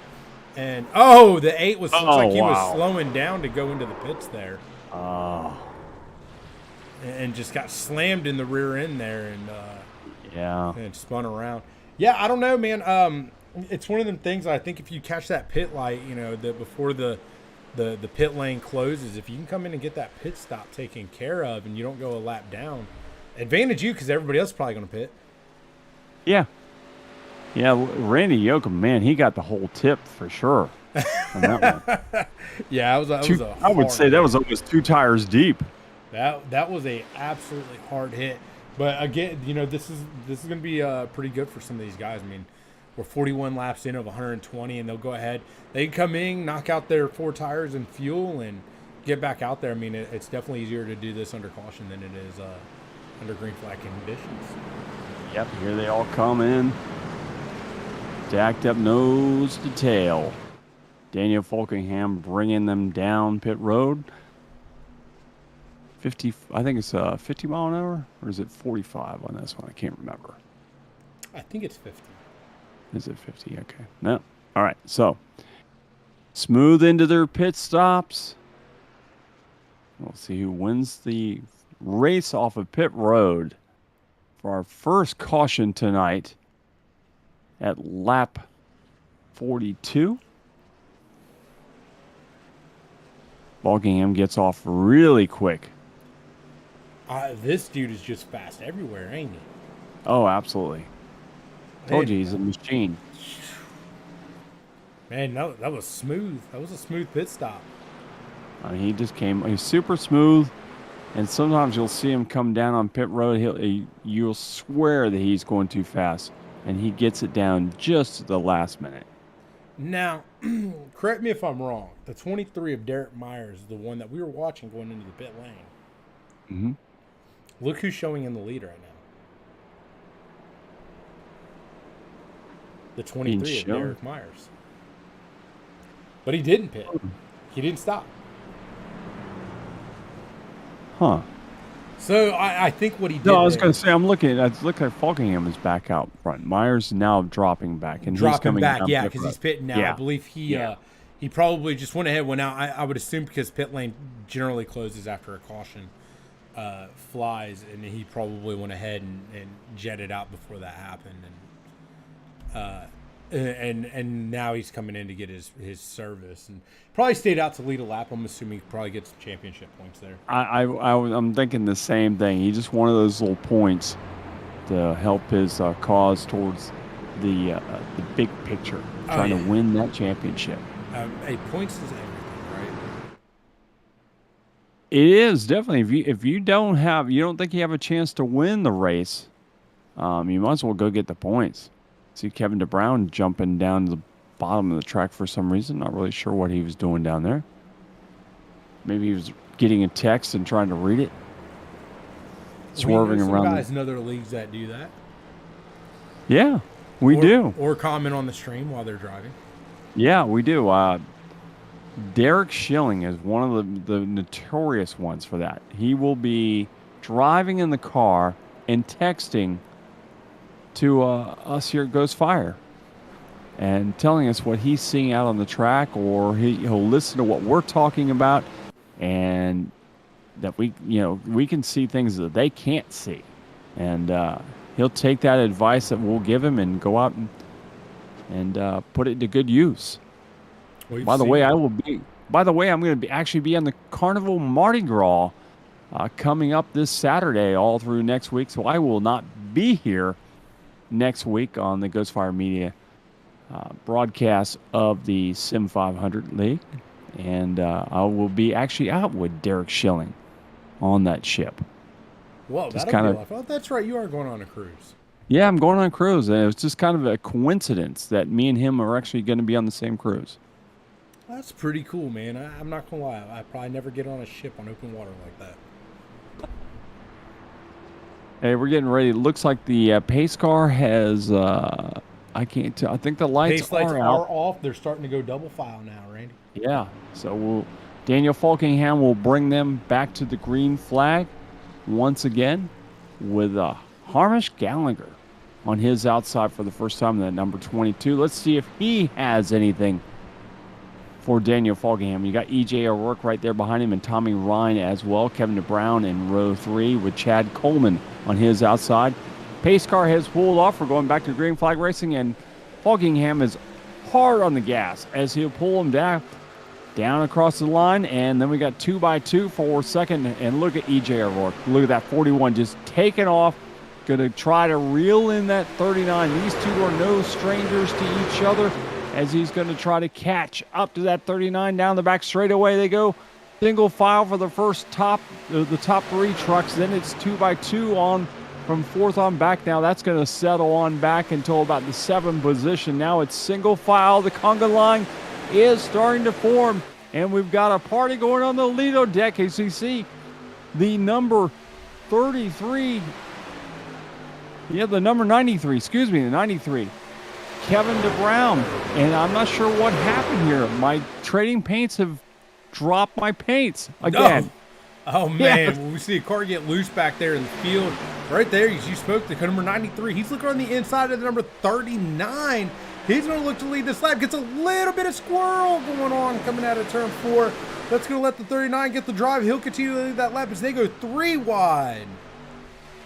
And, the 8 was like he was slowing down to go into the pits there. Oh. And just got slammed in the rear end there and and spun around. Yeah, I don't know, man. It's one of them things. I think if you catch that pit light, you know, before the pit lane closes, if you can come in and get that pit stop taken care of and you don't go a lap down, advantage you because everybody else is probably going to pit. Yeah. Yeah, Randy Yoakum, man, he got the whole tip for sure on that one. Yeah, I would say that was almost 2 tires deep. That was a absolutely hard hit. But again, you know, this is going to be pretty good for some of these guys. I mean, we're 41 laps in of 120, and they'll go ahead. They can come in, knock out their 4 tires and fuel, and get back out there. I mean, it's definitely easier to do this under caution than it is under green flag conditions. Yep, here they all come in. Stacked up nose to tail. Daniel Falkingham bringing them down pit road. 50, I think it's 50 mile an hour, or is it 45 on this one? I can't remember. I think it's 50. Is it 50? Okay. No. All right. So, smooth into their pit stops. We'll see who wins the race off of pit road for our first caution tonight at lap 42. Falkingham gets off really quick. This dude is just fast everywhere, ain't he? Oh, absolutely. Told you he's a machine. Man, that was smooth. That was a smooth pit stop. He just came. He's super smooth, and sometimes you'll see him come down on pit road. You'll swear that he's going too fast, and he gets it down just at the last minute. Now, correct me if I'm wrong. The 23 of Derek Myers is the one that we were watching going into the pit lane. Mm-hmm. Look who's showing in the lead right now. The 23 of Derek Myers. But he didn't pit. He didn't stop. Huh. So I think what he did. No, I was going to say I'm looking at Falkingham is back out front. Myers now dropping back, and he's coming back, down yeah, because he's pitting now. Yeah. I believe he probably just went ahead, went out. I would assume because pit lane generally closes after a caution flies, and he probably went ahead and jetted out before that happened, and now he's coming in to get his service, and probably stayed out to lead a lap. I'm assuming he probably gets some championship points there. I'm thinking the same thing. He just wanted those little points to help his cause towards the big picture, trying to win that championship. Hey, points is everything, right? It is definitely. If you don't think you have a chance to win the race, you might as well go get the points. See Kevin DeBrown jumping down to the bottom of the track for some reason. Not really sure what he was doing down there. Maybe he was getting a text and trying to read it. Swerving around. Some guys in other leagues that do that. Yeah, we do. Or comment on the stream while they're driving. Yeah, we do. Derek Schilling is one of the notorious ones for that. He will be driving in the car and texting to us here at Ghost Fire and telling us what he's seeing out on the track, or he'll listen to what we're talking about, and that we can see things that they can't see, and he'll take that advice that we'll give him and go out and put it to good use. By the way, I'm going to actually be on the Carnival Mardi Gras coming up this Saturday all through next week, so I will not be here next week on the Ghost Fire Media broadcast of the SIM500 League, and I will be actually out with Derek Schilling on that ship. Whoa, just that'll be a lot. Oh, that's right, you are going on a cruise. Yeah, I'm going on a cruise, and it was just kind of a coincidence that me and him are actually going to be on the same cruise. That's pretty cool, man. I'm not going to lie. I probably never get on a ship on open water like that. Hey, we're getting ready. It looks like the pace car has, I can't tell. I think the lights are off. They're starting to go double file now, Randy. Yeah. So Daniel Falkingham will bring them back to the green flag once again with Harmish Gallagher on his outside for the first time in that number 22. Let's see if he has anything for Daniel Falkingham. You got E.J. O'Rourke right there behind him, and Tommy Ryan as well. Kevin DeBrown in row 3 with Chad Coleman on his outside. Pace car has pulled off. We're going back to green flag racing, and Falkingham is hard on the gas as he'll pull him down across the line. And then we got 2x2 for second. And look at E.J. O'Rourke. Look at that 41 just taking off. Going to try to reel in that 39. These two are no strangers to each other, as he's going to try to catch up to that 39 down the back straightaway. They go single file for the first the top 3 trucks. Then it's 2x2 on from 4th on back. Now that's going to settle on back until about the 7th position. Now it's single file. The conga line is starting to form, and we've got a party going on the Lido deck. As you see, the number 33, the number 93, the 93. Kevin DeBrown, and I'm not sure what happened here. My trading paints have dropped my paints again. No. Oh, man. When we see a car get loose back there in the field, right there, as you spoke, the number 93, he's looking on the inside of the number 39. He's going to look to lead this lap. Gets a little bit of squirrel going on coming out of turn 4. That's going to let the 39 get the drive. He'll continue to lead that lap as they go 3 wide.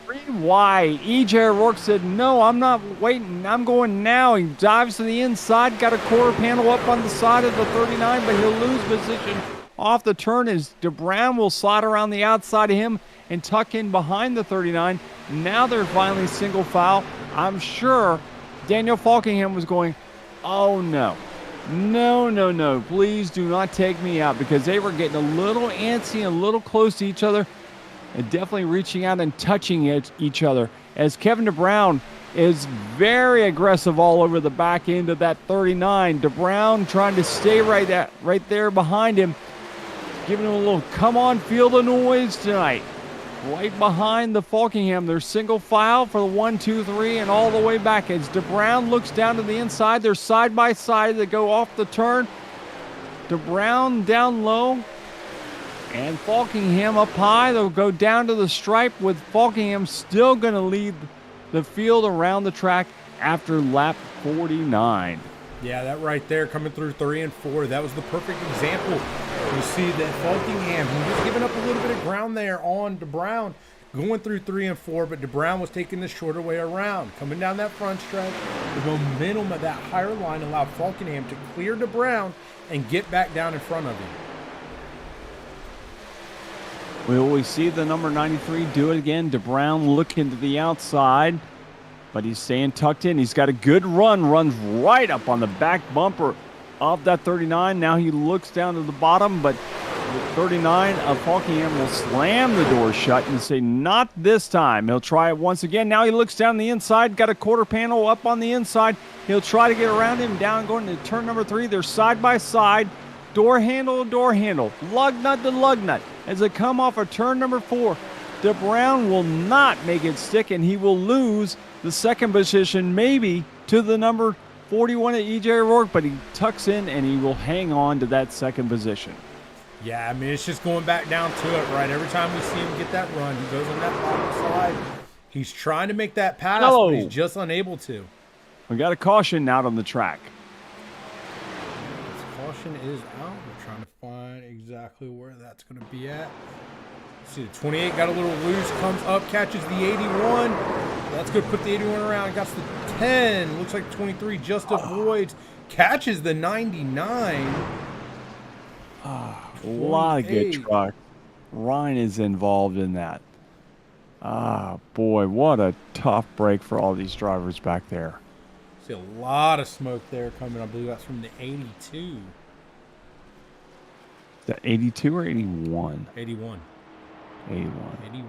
3 wide. E.J. O'Rourke said, no, I'm not waiting. I'm going now. He dives to the inside, got a quarter panel up on the side of the 39, but he'll lose position off the turn as DeBrown will slide around the outside of him and tuck in behind the 39. Now they're finally single file. I'm sure Daniel Falkingham was going, oh no, no, please do not take me out, because they were getting a little antsy and a little close to each other and definitely reaching out and touching each other, as Kevin DeBrown is very aggressive all over the back end of that 39. DeBrown trying to stay right there behind him, giving him a little come on, feel the noise tonight. Right behind the Falkingham. They're single file for the 1, 2, 3, and all the way back as DeBrown looks down to the inside. They're side by side. They go off the turn. DeBrown down low and Falkingham up high. They'll go down to the stripe with Falkingham still going to lead the field around the track after lap 49. Yeah, that right there coming through 3 and 4. That was the perfect example. You see that Falkingham, he was giving up a little bit of ground there on DeBrown, going through 3 and 4, but DeBrown was taking the shorter way around. Coming down that front stretch, the momentum of that higher line allowed Falkingham to clear DeBrown and get back down in front of him. We always see the number 93 do it again. DeBrown looking to the outside, but he's staying tucked in. He's got a good run, runs right up on the back bumper of that 39. Now he looks down to the bottom, but the 39 of Falkingham will slam the door shut and say, not this time. He'll try it once again. Now he looks down the inside, got a quarter panel up on the inside. He'll try to get around him, down going to turn number 3. They're side by side, door handle to door handle, lug nut to lug nut. As they come off of turn number 4, DeBrown will not make it stick, and he will lose the second position, maybe to the number 41 at E.J. O'Rourke, but he tucks in and he will hang on to that second position. Yeah, I mean, it's just going back down to it, right? Every time we see him get that run, he goes on that bottom side. He's trying to make that pass, but he's just unable to. We got a caution out on the track. This caution is out. We're trying to find exactly where that's going to be at. See, the 28 got a little loose, comes up, catches the 81. That's good. Put the 81 around. Got the 10. Looks like 23 just avoids. Catches the 99. A lot of good truck. Ryan is involved in that. Boy, what a tough break for all these drivers back there. See a lot of smoke there coming. I believe that's from the 82. Is that 82 or 81? 81. 81.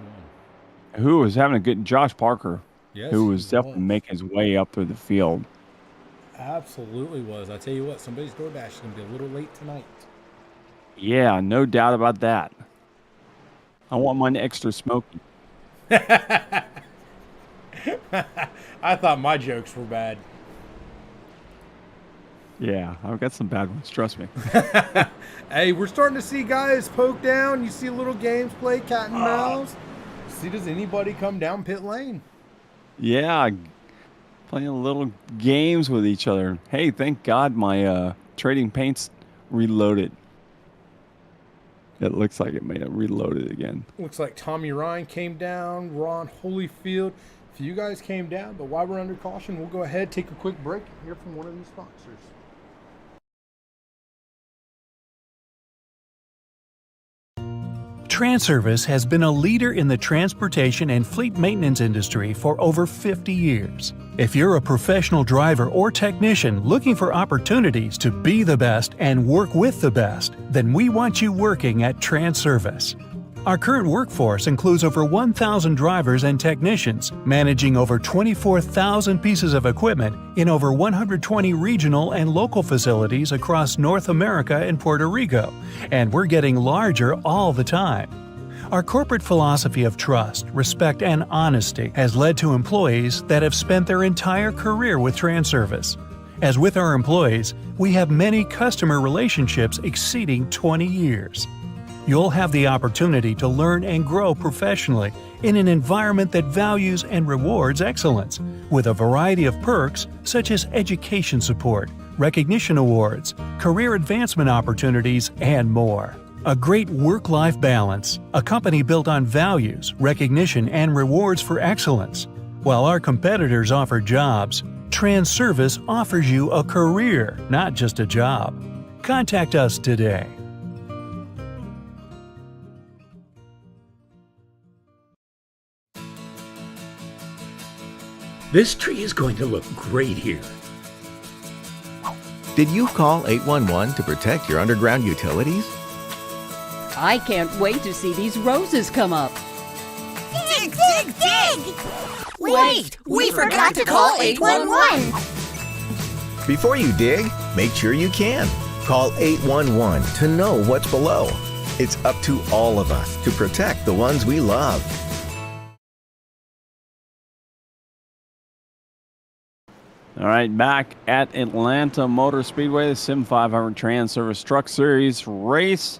Who was having a good Josh Parker, yes, who was definitely making his way up through the field. Absolutely was. I tell you what, somebody's DoorDash is going to be a little late tonight. Yeah, no doubt about that. I want mine extra smoky. I thought my jokes were bad. Yeah, I've got some bad ones, trust me. Hey, we're starting to see guys poke down. You see little games play, cat and mouse. See, does anybody come down pit lane? Yeah, playing little games with each other. Hey, thank God my trading paints reloaded. It looks like it may have reloaded again. Looks like Tommy Ryan came down, Ron Holyfield. A few guys came down, but while we're under caution, we'll go ahead, take a quick break, and hear from one of these sponsors. Transervice has been a leader in the transportation and fleet maintenance industry for over 50 years. If you're a professional driver or technician looking for opportunities to be the best and work with the best, then we want you working at Transervice. Our current workforce includes over 1,000 drivers and technicians, managing over 24,000 pieces of equipment in over 120 regional and local facilities across North America and Puerto Rico, and we're getting larger all the time. Our corporate philosophy of trust, respect, and honesty has led to employees that have spent their entire career with Transervice. As with our employees, we have many customer relationships exceeding 20 years. You'll have the opportunity to learn and grow professionally in an environment that values and rewards excellence, with a variety of perks such as education support, recognition awards, career advancement opportunities, and more. A great work-life balance, a company built on values, recognition, and rewards for excellence. While our competitors offer jobs, Transervice offers you a career, not just a job. Contact us today. This tree is going to look great here. Did you call 811 to protect your underground utilities? I can't wait to see these roses come up. Dig, dig, dig! Wait, we forgot to call 811. Before you dig, make sure you can. Call 811 to know what's below. It's up to all of us to protect the ones we love. All right, back at Atlanta Motor Speedway, the SIM500 Transervice Truck Series race.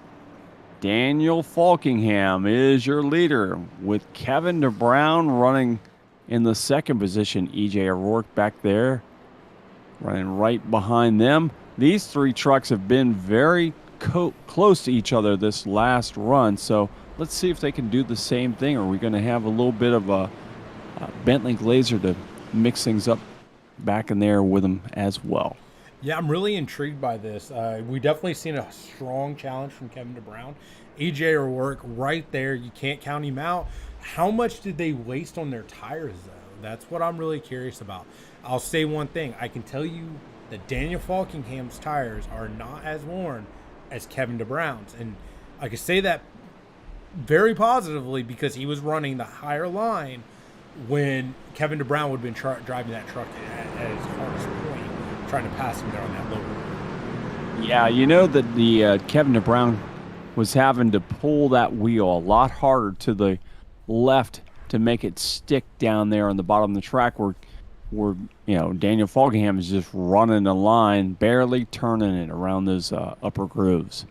Daniel Falkingham is your leader with Kevin DeBrown running in the second position. EJ O'Rourke back there running right behind them. These three trucks have been very close to each other this last run, so let's see if they can do the same thing. Are we going to have a little bit of a Bentley Glazer to mix things up back in there with them as well? Yeah, I'm really intrigued by this. We definitely seen a strong challenge from Kevin DeBrown. EJ O'Rourke right there. You can't count him out. How much did they waste on their tires, though? That's what I'm really curious about. I'll say one thing. I can tell you that Daniel Falkingham's tires are not as worn as Kevin DeBrown's. And I can say that very positively because he was running the higher line when Kevin DeBrown would have been driving that truck at his hardest point, trying to pass him there on that low road. Yeah, you know that the Kevin DeBrown was having to pull that wheel a lot harder to the left to make it stick down there on the bottom of the track where Daniel Falkingham is just running the line, barely turning it around those upper grooves.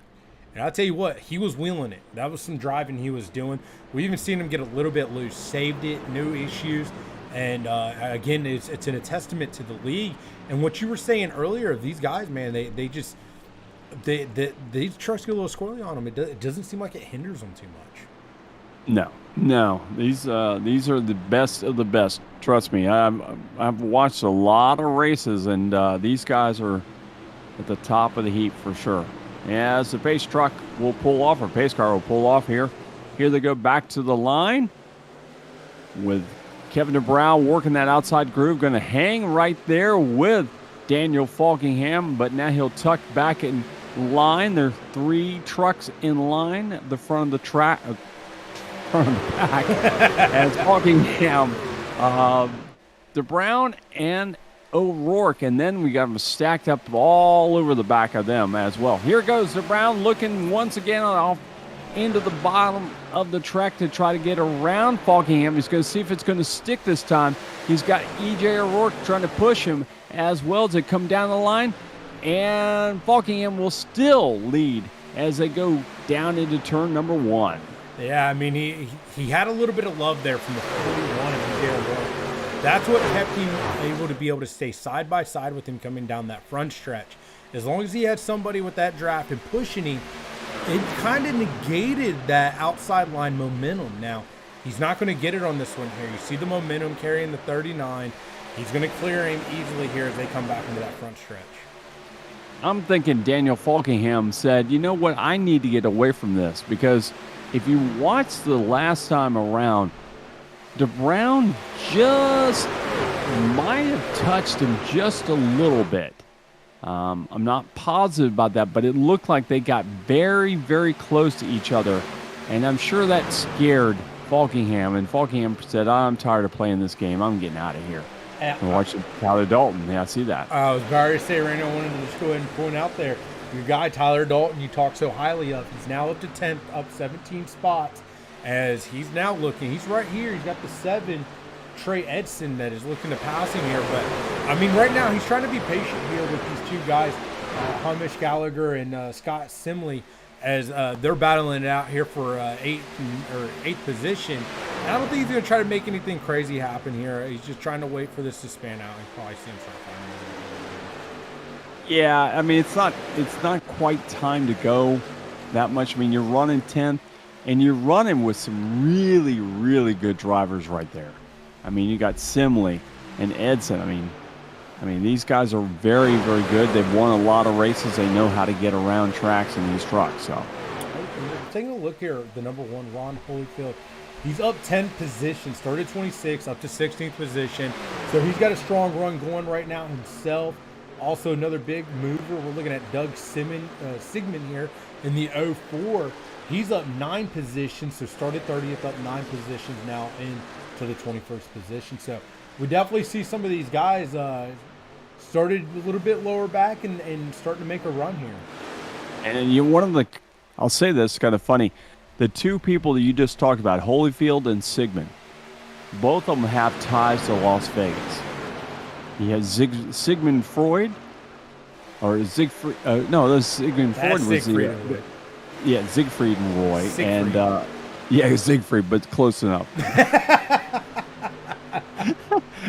And I'll tell you what, he was wheeling it. That was some driving he was doing. We even seen him get a little bit loose, saved it, no issues. And again, it's a testament to the league. And what you were saying earlier, these guys, man, these trucks get a little squirrely on them. It doesn't seem like it hinders them too much. No. These are the best of the best. Trust me, I've watched a lot of races, and these guys are at the top of the heap for sure. As the pace truck will pull off, or pace car will pull off here. Here they go back to the line with Kevin DeBrown working that outside groove, going to hang right there with Daniel Falkingham, but now he'll tuck back in line. There are three trucks in line at the front of the track, front of the pack, as Falkingham, DeBrown, and O'Rourke, and then we got them stacked up all over the back of them as well. Here goes DeBrown looking once again off into the bottom of the track to try to get around Falkingham. He's going to see if it's going to stick this time. He's got EJ O'Rourke trying to push him as well to come down the line, and Falkingham will still lead as they go down into turn number one. Yeah, I mean, he had a little bit of love there from the 41 of EJ O'Rourke. That's what kept him able to be able to stay side by side with him coming down that front stretch. As long as he had somebody with that draft and pushing him, it kind of negated that outside line momentum. Now, he's not going to get it on this one here. You see the momentum carrying the 39. He's going to clear him easily here as they come back into that front stretch. I'm thinking Daniel Falkingham said, you know what, I need to get away from this, because if you watch the last time around, DeBrown just might have touched him just a little bit. I'm not positive about that, but it looked like they got very, very close to each other, and I'm sure that scared Falkingham, and Falkingham said, I'm tired of playing this game. I'm getting out of here. And watching Tyler Dalton. Yeah, I see that. I was about to say, Randy, I wanted to just go ahead and point out there, your guy Tyler Dalton, you talk so highly of, he's now up to 10th, up 17 spots. As he's now looking, he's right here. He's got the 7, Trey Edson, that is looking to pass him here. But, I mean, right now he's trying to be patient here with these two guys, Hamish Gallagher and Scott Simley, as they're battling it out here for 8th position. And I don't think he's going to try to make anything crazy happen here. He's just trying to wait for this to span out and probably see him start firing. Yeah, I mean, it's not quite time to go that much. I mean, you're running 10th. And you're running with some really, really good drivers right there. I mean, you got Simley and Edson. I mean, these guys are very, very good. They've won a lot of races. They know how to get around tracks in these trucks. So, taking a look here, the number 1, Ron Holyfield. He's up 10 positions, started 26, up to 16th position. So he's got a strong run going right now himself. Also another big mover, we're looking at Doug Sigmund here in the 04. He's up 9 positions, so started 30th, up 9 positions now into the 21st position. So we definitely see some of these guys started a little bit lower back and starting to make a run here. And I'll say this, kind of funny. The two people that you just talked about, Holyfield and Sigmund, both of them have ties to Las Vegas. He has Sigmund Freud, or Siegfried. No, that's Sigmund Freud was Siegfried. Yeah, Siegfried and Roy. Siegfried. And yeah, Siegfried, but close enough.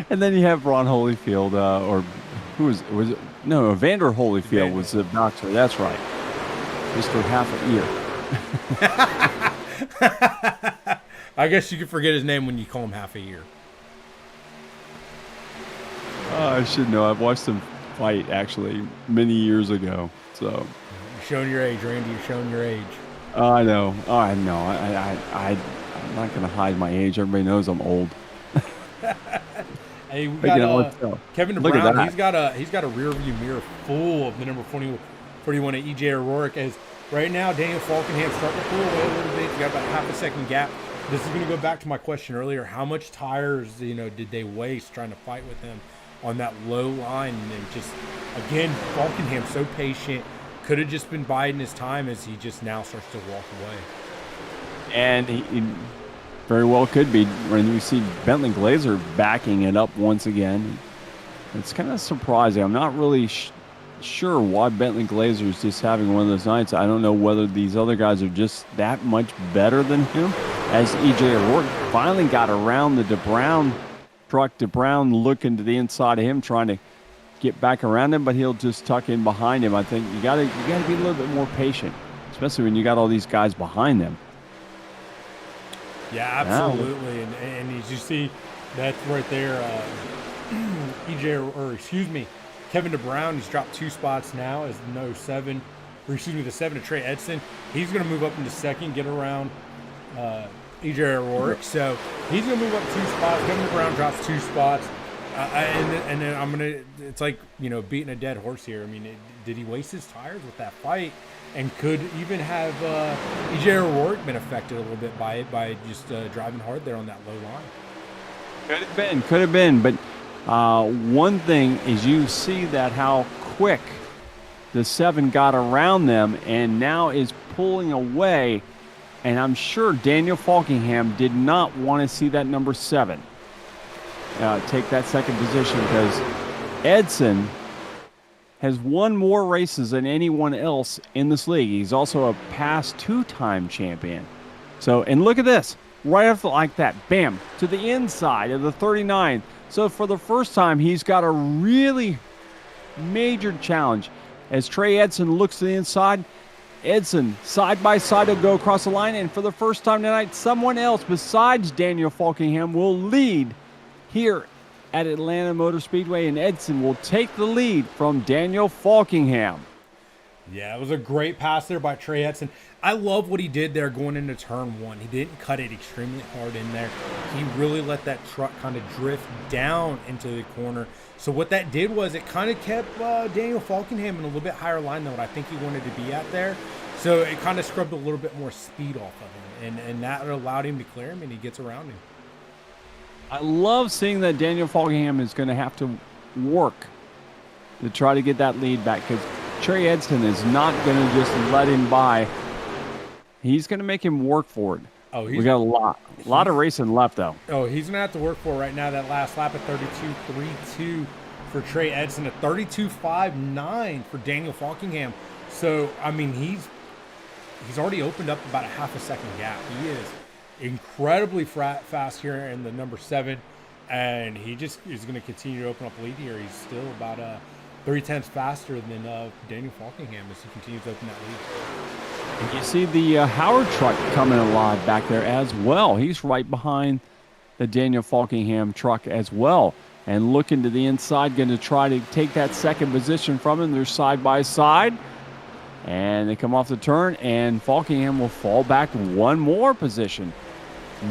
And then you have Ron Holyfield, or who was it? No, Evander Holyfield was the boxer. That's right. Just for half a year. I guess you could forget his name when you call him half a year. I should know. I've watched him fight actually many years ago. So you're showing your age, Randy. You're showing your age. I know. I'm not going to hide my age. Everybody knows I'm old. Hey, we got Kevin Look at DeBrown. that. He's got a rear view mirror full of the number 41 at EJ O'Rourke. As right now, Daniel Falkenham starting to pull away a little bit. You got about half a second gap. This is going to go back to my question earlier. How much tires, did they waste trying to fight with him on that low line? And just, again, Falkenham so patient. Could have just been biding his time as he just now starts to walk away. And he very well could be. When you see Bentley Glazer backing it up once again, it's kind of surprising. I'm not really sure why Bentley Glazer is just having one of those nights. I don't know whether these other guys are just that much better than him. As EJ O'Rourke finally got around the DeBrown truck, DeBrown looking to the inside of him, trying to get back around him, but he'll just tuck in behind him. I think you got to be a little bit more patient, especially when you got all these guys behind them. Yeah, absolutely. And as you see, that's right there. Kevin DeBrown, he's dropped 2 spots now as the 7 to Trey Edson. He's going to move up into second, get around EJ O'Rourke. So he's going to move up 2 spots. Kevin DeBrown drops 2 spots. And then I'm going to, it's like, beating a dead horse here. I mean, did he waste his tires with that fight? And could even have EJ O'Rourke been affected a little bit by it, by just driving hard there on that low line? Could have been. But one thing is you see that how quick the 7 got around them and now is pulling away. And I'm sure Daniel Falkingham did not want to see that number 7 take that second position, because Edson has won more races than anyone else in this league. He's also a past 2-time champion. So, and look at this, right after like that, bam, to the inside of the 39. So for the first time, he's got a really major challenge. As Trey Edson looks to the inside, Edson side by side will go across the line, and for the first time tonight, someone else besides Daniel Falkingham will lead here at Atlanta Motor Speedway, and Edson will take the lead from Daniel Falkingham. Yeah, it was a great pass there by Trey Edson. I love what he did there going into turn 1. He didn't cut it extremely hard in there. He really let that truck kind of drift down into the corner. So what that did was it kind of kept Daniel Falkingham in a little bit higher line than what I think he wanted to be at there. So it kind of scrubbed a little bit more speed off of him, and that allowed him to clear him, and he gets around him. I love seeing that Daniel Falkingham is going to have to work to try to get that lead back, because Trey Edson is not going to just let him by. He's going to make him work for it. Oh, we got a lot of racing left, though. Oh, he's going to have to work for it right now. That last lap at 32.32 for Trey Edson, at 32.59 for Daniel Falkingham. So, I mean, he's already opened up about a half a second gap. He is incredibly fast here in the number 7, and he just is going to continue to open up lead here. He's still about 3/10 faster than Daniel Falkingham as he continues to open that lead. And you see the Howard truck coming alive back there as well. He's right behind the Daniel Falkingham truck as well, and looking to the inside, going to try to take that second position from him. They're side by side, and they come off the turn, and Falkingham will fall back one more position.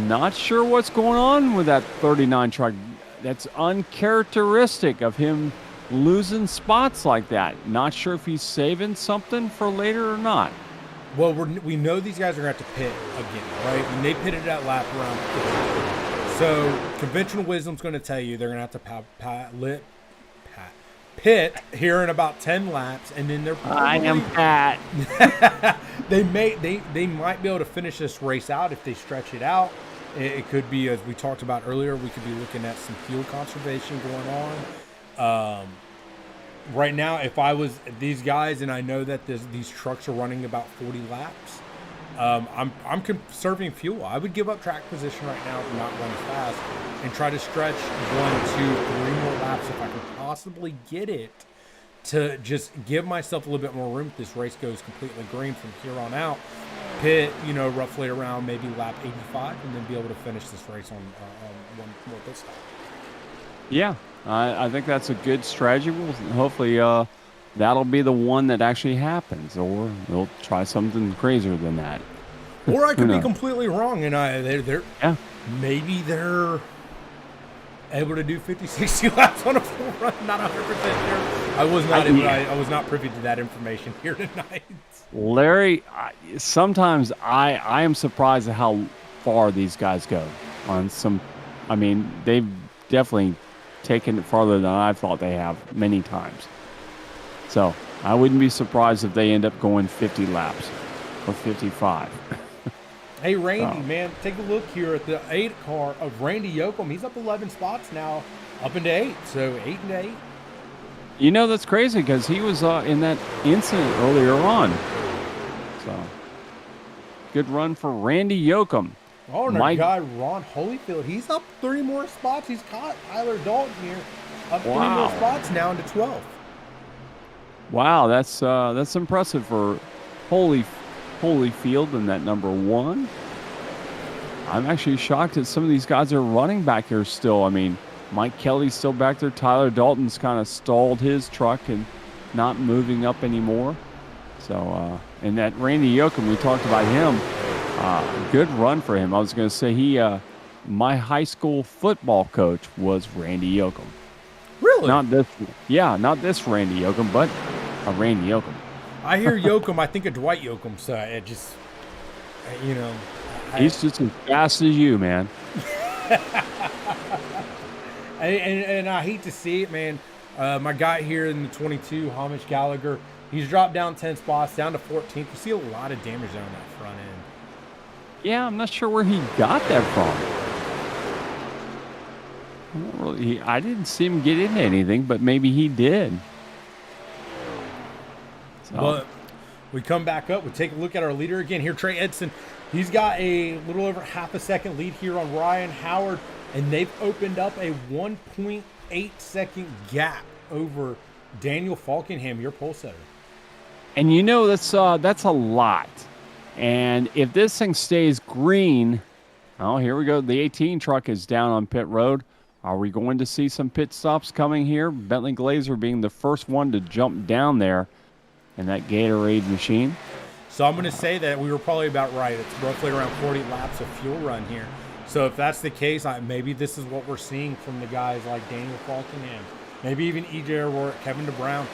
Not sure what's going on with that 39 truck. That's uncharacteristic of him losing spots like that. Not sure if he's saving something for later or not. Well, we know these guys are going to have to pit again, right? And they pitted that lap around 4. So conventional wisdom's going to tell you they're going to have to pit here in about 10 laps, and then they're probably, I am Pat. they might be able to finish this race out if they stretch it out. It could be, as we talked about earlier, we could be looking at some fuel conservation going on. Right now, if I was these guys and I know that these trucks are running about 40 laps, I'm conserving fuel. I would give up track position right now and not run fast and try to stretch 1, 2, 3 more laps if I can possibly get it, to just give myself a little bit more room if this race goes completely green from here on out. Pit, roughly around maybe lap 85, and then be able to finish this race on one more pit stop. Yeah, I think that's a good strategy. Hopefully that'll be the one that actually happens, or they'll try something crazier than that. Or I could be completely wrong, and maybe they're able to do 50, 60 laps on a full run. Not 100% sure. I was not privy to that information here tonight. Larry, sometimes I am surprised at how far these guys go on some. I mean, they've definitely taken it farther than I thought they have many times. So I wouldn't be surprised if they end up going 50 laps or 55. Hey, Randy, man, take a look here at the 8 car of Randy Yoakum. He's up 11 spots now, up into 8. So 8 and 8. That's crazy because he was in that incident earlier on. So good run for Randy Yoakum. Oh, and our guy Ron Holyfield, he's up 3 more spots. He's caught Tyler Dalton here, up 3 more spots now into 12. Wow, that's impressive for Holyfield in that number 1. I'm actually shocked that some of these guys are running back here still. I mean, Mike Kelly's still back there. Tyler Dalton's kind of stalled his truck and not moving up anymore. So, and that Randy Yoakum, we talked about him. Good run for him. I was going to say my high school football coach was Randy Yoakum. Really? Not this Randy Yoakum, but a Randy Yoakum. I hear Yoakum, I think of Dwight Yoakam, so it just, he's just as fast as you, man. and I hate to see it, man. My guy here in the 22, Hamish Gallagher, he's dropped down 10 spots, down to 14th. You see a lot of damage there on that front end. Yeah, I'm not sure where he got that from. I didn't see him get into anything, but maybe he did. So. But we come back up. We take a look at our leader again here, Trey Edson. He's got a little over half a second lead here on Ryan Howard, and they've opened up a 1.8 second gap over Daniel Falkenham, your pole setter. And that's a lot. And if this thing stays green, here we go. The 18 truck is down on pit road. Are we going to see some pit stops coming here? Bentley Glazer being the first one to jump down there in that Gatorade machine. So I'm going to say that we were probably about right. It's roughly around 40 laps of fuel run here. So if that's the case, maybe this is what we're seeing from the guys like Daniel Falkenham, maybe even EJ O'Rourke, Kevin DeBrown.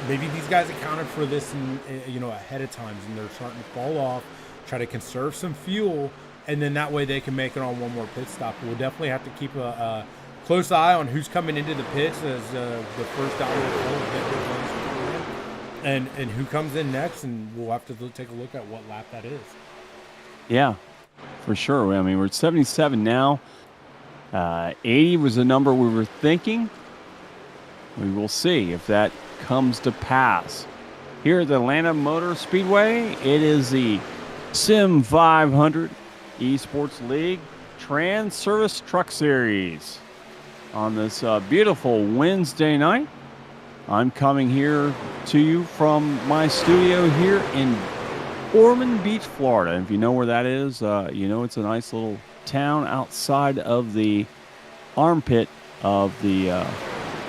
Maybe these guys accounted for this, ahead of time, and they're starting to fall off, try to conserve some fuel, and then that way they can make it on one more pit stop. We'll definitely have to keep a close eye on who's coming into the pits as the first and who comes in next, and we'll have to take a look at what lap that is. Yeah, for sure. I mean, we're at 77 now. 80 was the number we were thinking. We will see if that comes to pass. Here at the Atlanta Motor Speedway, it is the SIM500 Esports League Transervice Truck Series. On this beautiful Wednesday night, I'm coming here to you from my studio here in Ormond Beach, Florida. If you know where that is, it's a nice little town outside of the armpit of the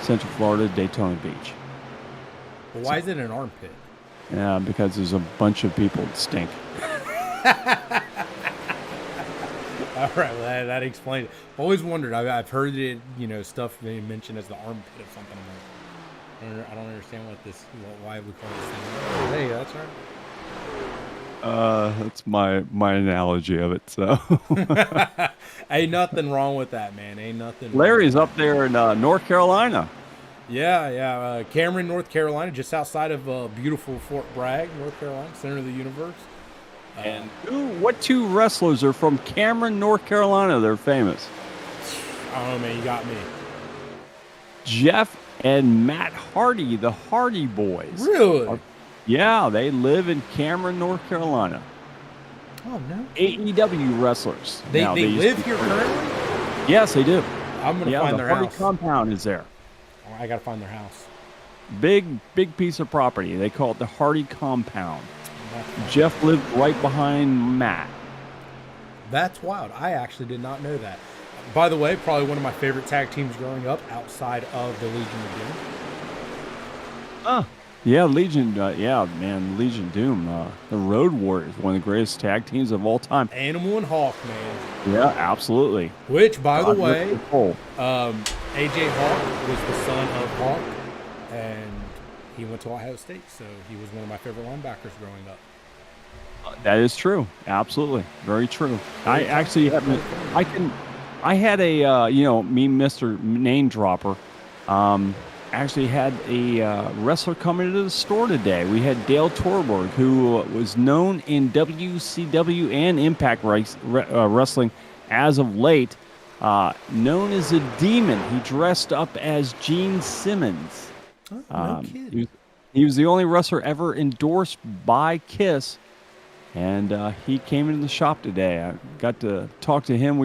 Central Florida Daytona Beach. Well, why is it an armpit? Yeah, because there's a bunch of people that stink. All right, well, that explains it. Always wondered. I've heard it, stuff they mentioned as the armpit of something. I don't understand why we call this thing. Hey, that's right. That's my analogy of it. So Ain't nothing wrong with that, man. Ain't nothing. Larry's up there in North Carolina. Yeah. Cameron, North Carolina, just outside of beautiful Fort Bragg, North Carolina, center of the universe. And what two wrestlers are from Cameron, North Carolina? They're famous. I don't know, man. You got me. Jeff and Matt Hardy, the Hardy Boys. Really? Yeah, they live in Cameron, North Carolina. Oh, no. AEW wrestlers. They Now, live here currently? Yes, they do. I'm going to find their Hardy house. compound is there. Oh, I got to find their house. Big piece of property. They call it the Hardy compound. Jeff lived right behind Matt. That's wild. I actually did not know that. By the way, probably one of my favorite tag teams growing up outside of the Legion of Doom. Yeah, Legion. Man, Legion Doom. The Road Warriors, one of the greatest tag teams of all time. Animal and Hawk, man. Yeah, absolutely. Which, by the way, AJ Hawk was the son of Hawk, and he went to Ohio State, so he was one of my favorite linebackers growing up. That is true. Absolutely, very true. I actually had a me, Mr. Name Dropper. Actually had a wrestler come into the store today. We had Dale Torborg, who was known in WCW and Impact Wrestling as of late, known as a demon. He dressed up as Gene Simmons. Oh, no kidding. He was the only wrestler ever endorsed by Kiss, and he came into the shop today. I got to talk to him.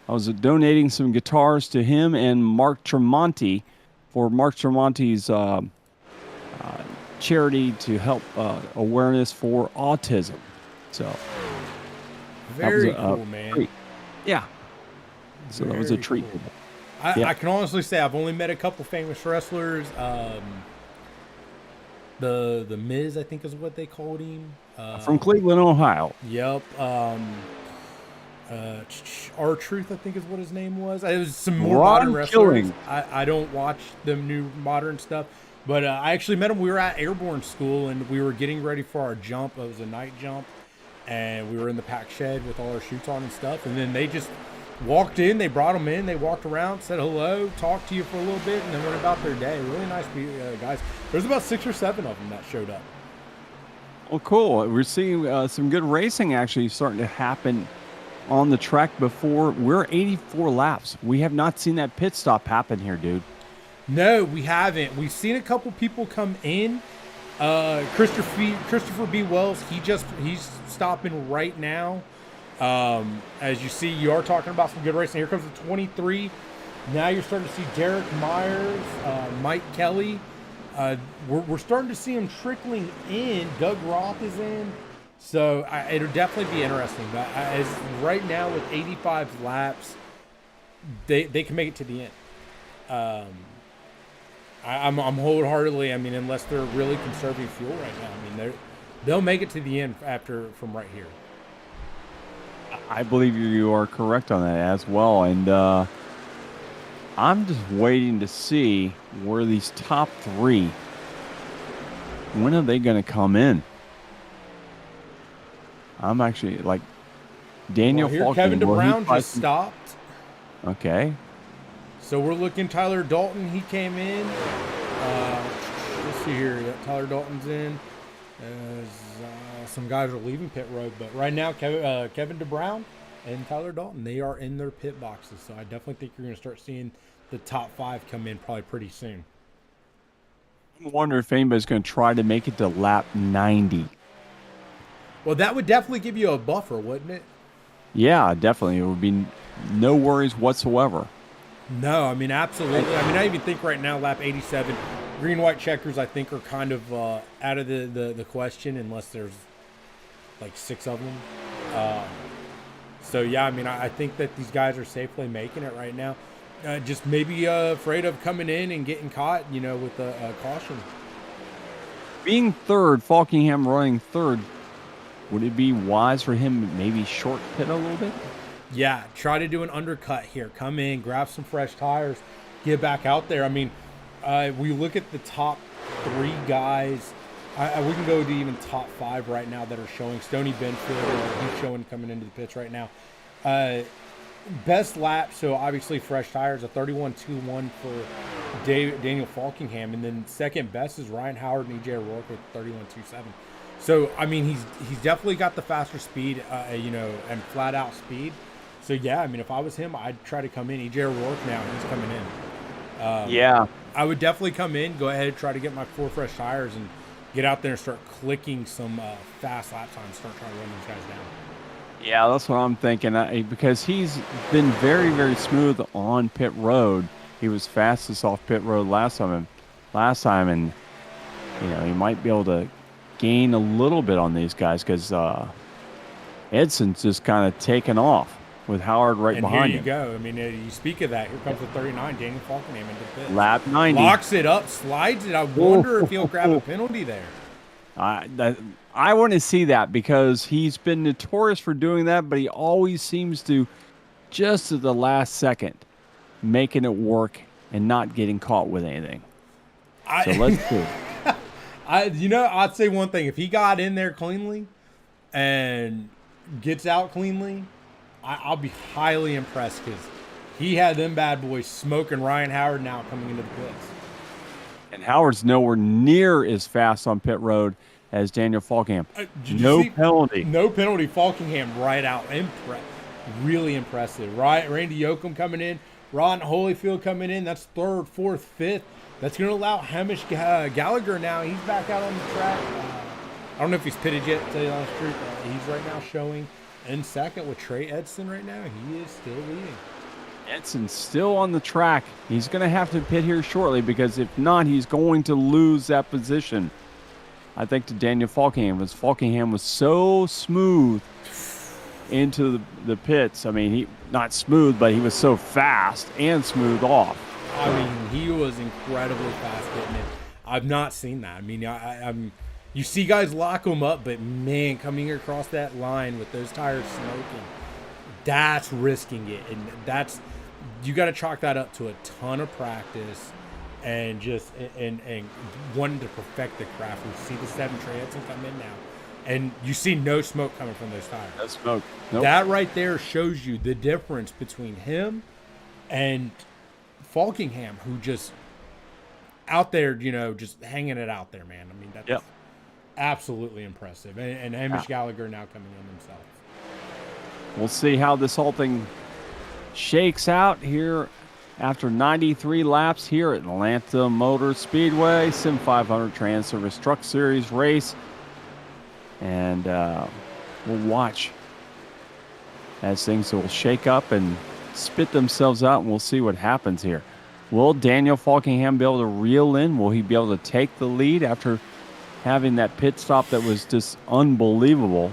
I was donating some guitars to him and Mark Tremonti for Mark Tremonti's charity to help awareness for autism. So very cool, man. Treat. Yeah. So that was a treat. Cool. I can honestly say I've only met a couple famous wrestlers. The Miz, I think, is what they called him. From Cleveland, Ohio. Yep. R-Truth, I think is what his name was. It was some more modern wrestlers. I don't watch the new modern stuff, but I actually met him. We were at Airborne School, and we were getting ready for our jump. It was a night jump, and we were in the pack shed with all our chutes on and stuff, and then they just walked in. They brought them in. They walked around, said hello, talked to you for a little bit, and then went about their day. Really nice guys. There's about 6 or 7 of them that showed up. Well, cool. We're seeing some good racing actually starting to happen on the track before. We're 84 laps. We have not seen that pit stop happen here, dude. No, we haven't. We've seen a couple people come in. Christopher B. Wells, he's stopping right now. As you see, you are talking about some good racing. Here comes the 23. Now you're starting to see Derek Myers, Mike Kelly. We're starting to see them trickling in. Doug Roth is in. So it'll definitely be interesting. But as right now with 85 laps, they can make it to the end. I'm wholeheartedly. I mean, unless they're really conserving fuel right now. I mean, they'll make it to the end from right here. I believe you are correct on that as well, and I'm just waiting to see where these top 3. When are they going to come in? I'm actually like Daniel Falk. Kevin DeBrown just stopped. Okay. So we're looking Tyler Dalton. He came in. Let's see here. Yeah, Tyler Dalton's in. Some guys are leaving pit road, but right now Kevin DeBrown and Tyler Dalton, they are in their pit boxes. So I definitely think you're going to start seeing the top 5 come in probably pretty soon. I wonder if anybody's going to try to make it to lap 90. Well, that would definitely give you a buffer, wouldn't it? Yeah, definitely. It would be no worries whatsoever. No, I mean, absolutely. I mean, I even think right now, lap 87, green, white checkers, I think, are kind of out of the question unless there's like 6 of them. So, yeah, I mean, I think that these guys are safely making it right now. Just maybe afraid of coming in and getting caught, with a caution. Being third, Falkingham running third, would it be wise for him to maybe short pit a little bit? Yeah, try to do an undercut here. Come in, grab some fresh tires, get back out there. I mean, we look at the top 3 guys. We can go to even top 5 right now that are showing. Stoney Benfield, he's showing coming into the pits right now. Best lap, so obviously fresh tires, a 31.21 for Daniel Falkingham, and then second best is Ryan Howard and EJ O'Rourke with 31.27. So I mean, he's definitely got the faster speed, and flat out speed. So yeah, I mean, if I was him, I'd try to come in. EJ O'Rourke now, he's coming in. Yeah, I would definitely come in, go ahead, try to get my 4 fresh tires, and get out there and start clicking some fast lap times, start trying to run these guys down. yeah, that's what I'm thinking. Because he's been very, very smooth on pit road. He was fastest off pit road last time, and he might be able to gain a little bit on these guys because Edson's just kind of taken off with Howard right behind him. Here you go. I mean, you speak of that. Here comes the 39, Daniel Falkingham into the pit. Lap 90. Locks it up, slides it. I wonder if he'll grab a penalty there. I want to see that because he's been notorious for doing that, but he always seems to, just at the last second, making it work and not getting caught with anything. So let's see. I'd say one thing. If he got in there cleanly and gets out cleanly, I'll be highly impressed because he had them bad boys smoking Ryan Howard now coming into the pits. And Howard's nowhere near as fast on pit road as Daniel Falkingham. No penalty. No penalty. Falkingham right out. Really impressive. Right, Randy Yoakum coming in. Ron Holyfield coming in. That's 3rd, 4th, 5th. That's going to allow Hamish Gallagher now. He's back out on the track. I don't know if he's pitted yet, to tell you the honest truth. He's right now showing in 2nd with Trey Edson right now. He is still leading. Edson's still on the track. He's going to have to pit here shortly because if not, he's going to lose that position. I think to Daniel Falkingham, because Falkingham was so smooth into the pits. I mean, he not smooth, but he was so fast and smooth off. I mean, he was incredibly fast getting it. I've not seen that. I mean, you see guys lock them up, but man, coming across that line with those tires smoking, that's risking it, and you got to chalk that up to a ton of practice and just and wanting to perfect the craft. We see the 7 Trey Edson come in now, and you see no smoke coming from those tires. No smoke. Nope. That right there shows you the difference between him and Falkingham, who just out there, just hanging it out there, man. I mean, that's absolutely impressive. And Hamish Gallagher now coming in himself. We'll see how this whole thing shakes out here after 93 laps here at Atlanta Motor Speedway, SIM500 Transervice Truck Series race. And we'll watch as things will shake up and spit themselves out, and we'll see what happens here. Will Daniel Falkingham be able to reel in? Will he be able to take the lead after having that pit stop that was just unbelievable?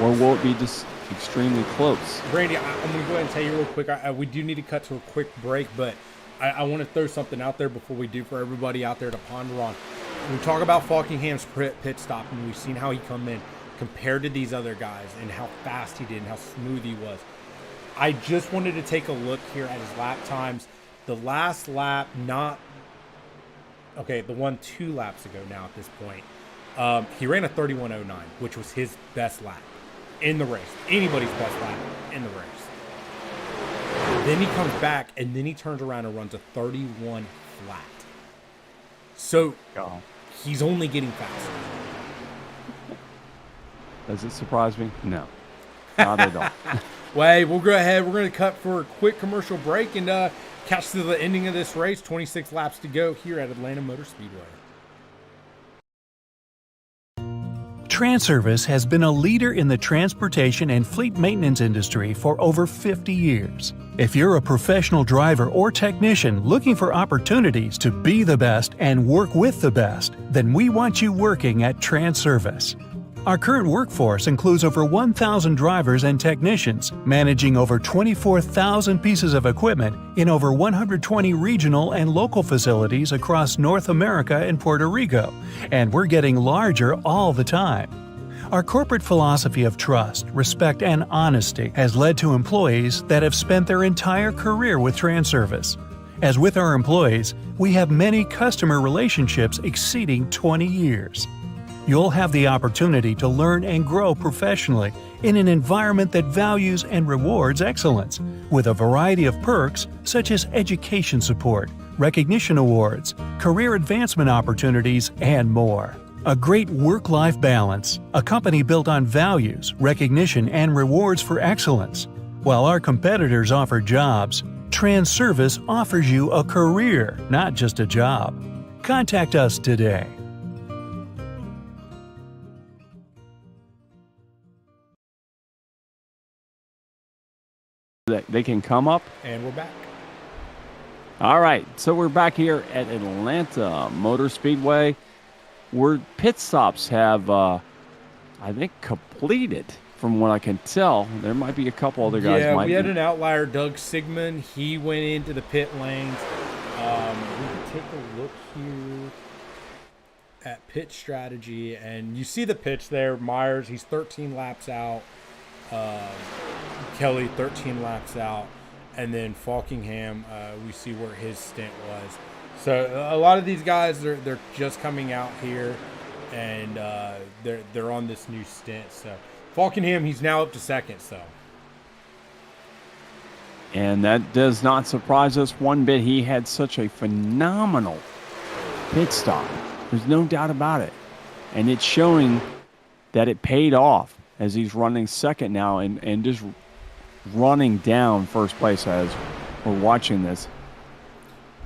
Or will it be just extremely close? Randy, I'm going to go ahead and tell you real quick. We do need to cut to a quick break, but I want to throw something out there before we do for everybody out there to ponder on. When we talk about Falkingham's pit stop, and we've seen how he come in compared to these other guys and how fast he did and how smooth he was. I just wanted to take a look here at his lap times. The last lap, the one 2 laps ago now at this point, he ran a 31.09, which was his best lap in the race. Anybody's best lap in the race. Then he comes back, and then he turns around and runs a 31 flat. So he's only getting faster. Does it surprise me? No. Not at all. Well, we'll go ahead. We're going to cut for a quick commercial break and catch to the ending of this race. 26 laps to go here at Atlanta Motor Speedway. Transervice has been a leader in the transportation and fleet maintenance industry for over 50 years. If you're a professional driver or technician looking for opportunities to be the best and work with the best, then we want you working at Transervice. Our current workforce includes over 1,000 drivers and technicians, managing over 24,000 pieces of equipment in over 120 regional and local facilities across North America and Puerto Rico, and we're getting larger all the time. Our corporate philosophy of trust, respect, and honesty has led to employees that have spent their entire career with Transervice. As with our employees, we have many customer relationships exceeding 20 years. You'll have the opportunity to learn and grow professionally in an environment that values and rewards excellence, with a variety of perks such as education support, recognition awards, career advancement opportunities, and more. A great work-life balance, a company built on values, recognition, and rewards for excellence. While our competitors offer jobs, Transervice offers you a career, not just a job. Contact us today. They can come up. And we're back. All right, so we're back here at Atlanta Motor Speedway, where pit stops have, I think, completed. From what I can tell, there might be a couple other guys. Yeah, we had an outlier, Doug Sigmund. He went into the pit lanes. We can take a look here at pit strategy, and you see the pitch there. Myers, he's 13 laps out. Kelly, 13 laps out. And then Falkingham, we see where his stint was. So a lot of these guys, they're just coming out here, and they're on this new stint. So Falkingham, he's now up to second. So, and that does not surprise us one bit. He had such a phenomenal pit stop. There's no doubt about it, and it's showing that it paid off as he's running second now and just running down first place as we're watching this,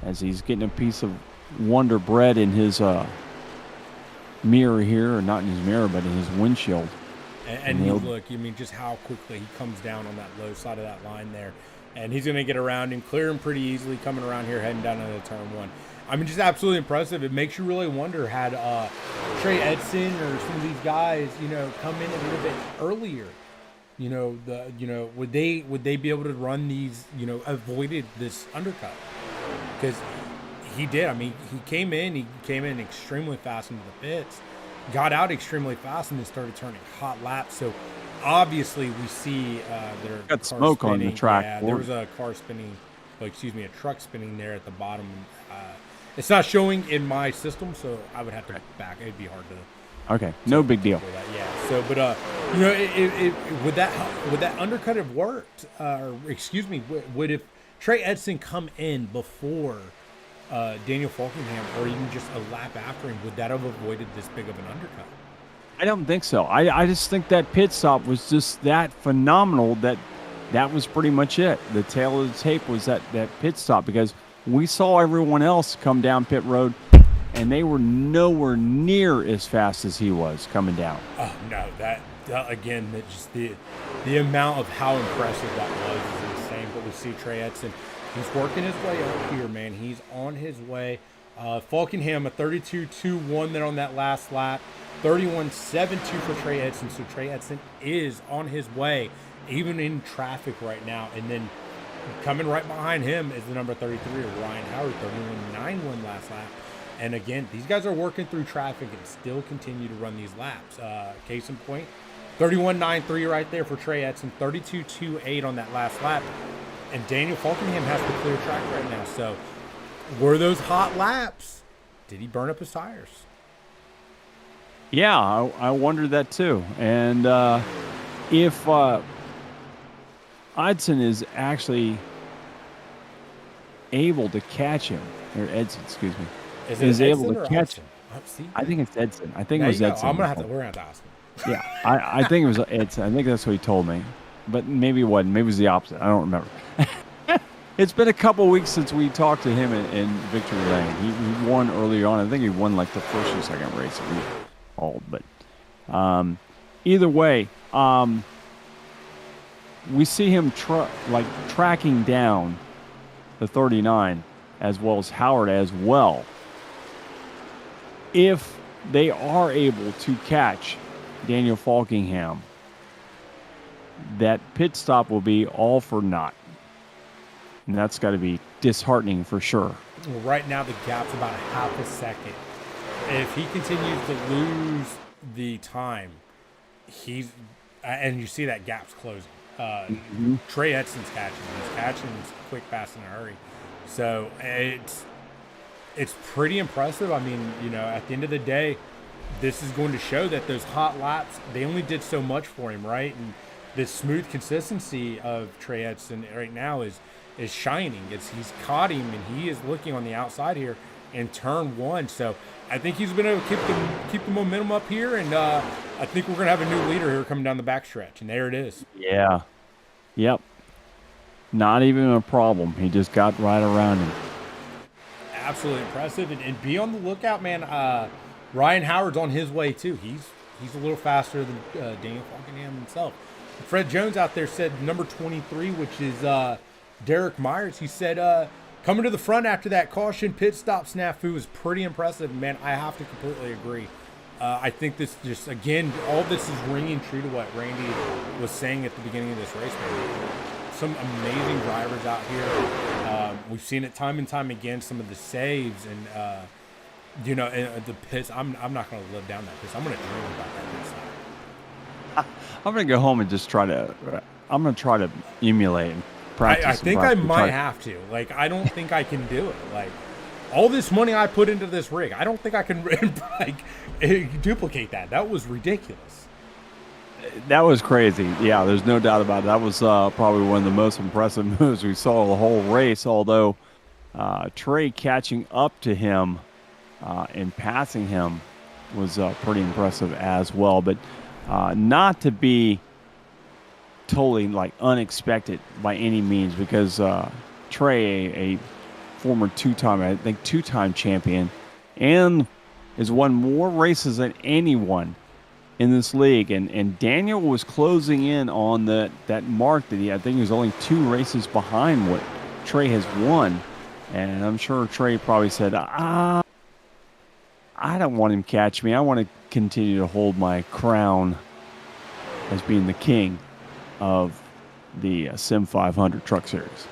as he's getting a piece of Wonder Bread in his mirror here, or not in his mirror, but in his windshield. And you look, I mean, just how quickly he comes down on that low side of that line there. And he's going to get around him, clear him pretty easily, coming around here, heading down into turn one. I mean, just absolutely impressive. It makes you really wonder, had Trey Edson or some of these guys, come in a little bit earlier, would they be able to run these, avoided this undercut? Because he did. I mean, he came in extremely fast into the pits, got out extremely fast, and then started turning hot laps. So obviously we see their got car smoke spinning. on the track. Yeah, there was a car spinning, a truck spinning there at the bottom. It's not showing in my system, so I would have to back. It'd be hard to. Okay, no big deal. Yeah. So, but would that undercut have worked? Would if Trey Edson come in before Daniel Falkingham, or even just a lap after him, would that have avoided this big of an undercut? I don't think so. I just think that pit stop was just that phenomenal that was pretty much it. The tail of the tape was that pit stop, because we saw everyone else come down pit road, and they were nowhere near as fast as he was coming down. Oh no, that just the amount of how impressive that was is insane. But we see Trey Edson, he's working his way up here, man. He's on his way. Falkingham, a 32.21 there on that last lap. 31.72 for Trey Edson. So Trey Edson is on his way, even in traffic right now. And then coming right behind him is the number 33, Ryan Howard, 31.91 last lap. And again, these guys are working through traffic and still continue to run these laps. Case in point, 31.93 right there for Trey Edson, 32.28 on that last lap. And Daniel Falkingham has the clear track right now. So were those hot laps? Did he burn up his tires? Yeah, I wondered that too. And if Edson is actually able to catch him, or Edson, excuse me, is able to catch him. I think it's Edson. I think it was Edson. We're gonna have to ask him. Yeah, I think it was Edson. I think that's what he told me, but maybe it wasn't. Maybe it was the opposite. I don't remember. It's been a couple weeks since we talked to him in Victory Lane. He won earlier on. I think he won like the first or second race that we called. But either way, we see him tracking down the 39, as well as Howard as well. If they are able to catch Daniel Falkingham, that pit stop will be all for naught. And that's got to be disheartening for sure. Well, right now the gap's about a half a second. If he continues to lose the time, he's and you see that gap's closing. Trey Edson's catching. He's catching quick, fast, in a hurry. So it's pretty impressive. I mean, at the end of the day, this is going to show that those hot laps, they only did so much for him, right? And this smooth consistency of Trey Edson right now is shining. He's caught him, and he is looking on the outside here in turn one. So I think he's going to keep the momentum up here, and I think we're going to have a new leader here coming down the backstretch, and there it is. Yeah. Yep. Not even a problem. He just got right around him. Absolutely impressive, and be on the lookout, man. Ryan Howard's on his way too. He's a little faster than Daniel Falkenham himself. Fred Jones out there said number 23, which is Derek Myers. He said coming to the front after that caution pit stop snafu was pretty impressive. Man, I have to completely agree. I think this just, again, all this is ringing true to what Randy was saying at the beginning of this race, man. Some amazing drivers out here. We've seen it time and time again, some of the saves and, the pits. I'm not going to live down that piss. I'm going to dream about that pit stop. I'm going to go home and just try to emulate and practice. I think I might have to. Like, I don't think I can do it. Like, all this money I put into this rig, I don't think I can duplicate that. That was ridiculous. That was crazy. Yeah, there's no doubt about it. That was probably one of the most impressive moves we saw the whole race, although Trey catching up to him and passing him was pretty impressive as well. But not to be totally unexpected by any means, because Trey, a former two-time champion, and has won more races than anyone in this league, and Daniel was closing in on that mark that I think he was only 2 races behind what Trey has won, and I'm sure Trey probably said, I don't want him to catch me. I want to continue to hold my crown as being the king of the SIM500 Truck Series.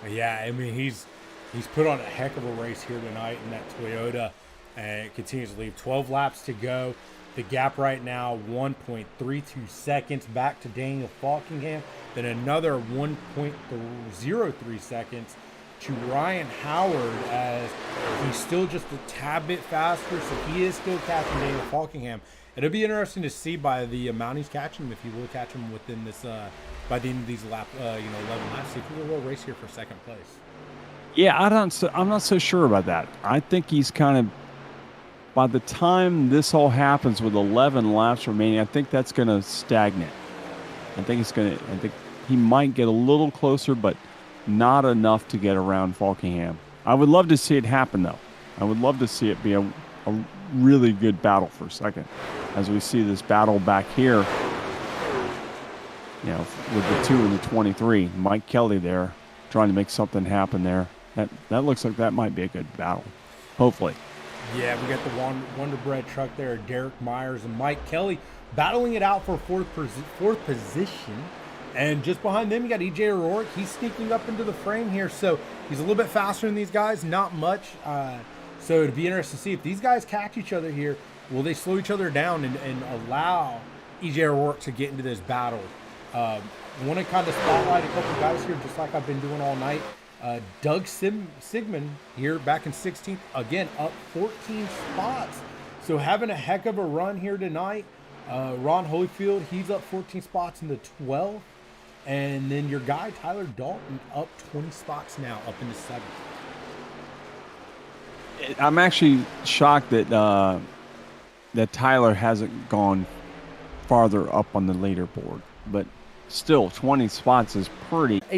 Yeah, I mean, he's put on a heck of a race here tonight in that Toyota, and it continues to leave 12 laps to go. The gap right now, 1.32 seconds back to Daniel Falkenham, then another 1.03 seconds to Ryan Howard, as he's still just a tad bit faster, so he is still catching Daniel Falkenham. It'll be interesting to see by the amount he's catching him, if he will catch him within this, by the end of these 11 laps, see if he will race here for second place. Yeah, I'm not so sure about that. I think he's kind of, by the time this all happens with 11 laps remaining, I think that's going to stagnate. I think he might get a little closer, but not enough to get around Falkenham. I would love to see it happen, though. I would love to see it be a really good battle for a second, as we see this battle back here, with the 2 and the 23. Mike Kelly there trying to make something happen there. That looks like that might be a good battle, hopefully. Yeah, we got the Wonder Bread truck there, Derek Myers and Mike Kelly battling it out for fourth position. And just behind them, you got EJ O'Rourke. He's sneaking up into the frame here, so he's a little bit faster than these guys, not much. So it'd be interesting to see if these guys catch each other here. Will they slow each other down and allow EJ O'Rourke to get into this battle? I want to kind of spotlight a couple guys here, just like I've been doing all night. Doug Sigmund here back in 16th, again up 14 spots, so having a heck of a run here tonight. Ron Holyfield, he's up 14 spots in the 12th, and then your guy Tyler Dalton up 20 spots now, up in the 7th. I'm actually shocked that Tyler hasn't gone farther up on the leaderboard, but still 20 spots is pretty. A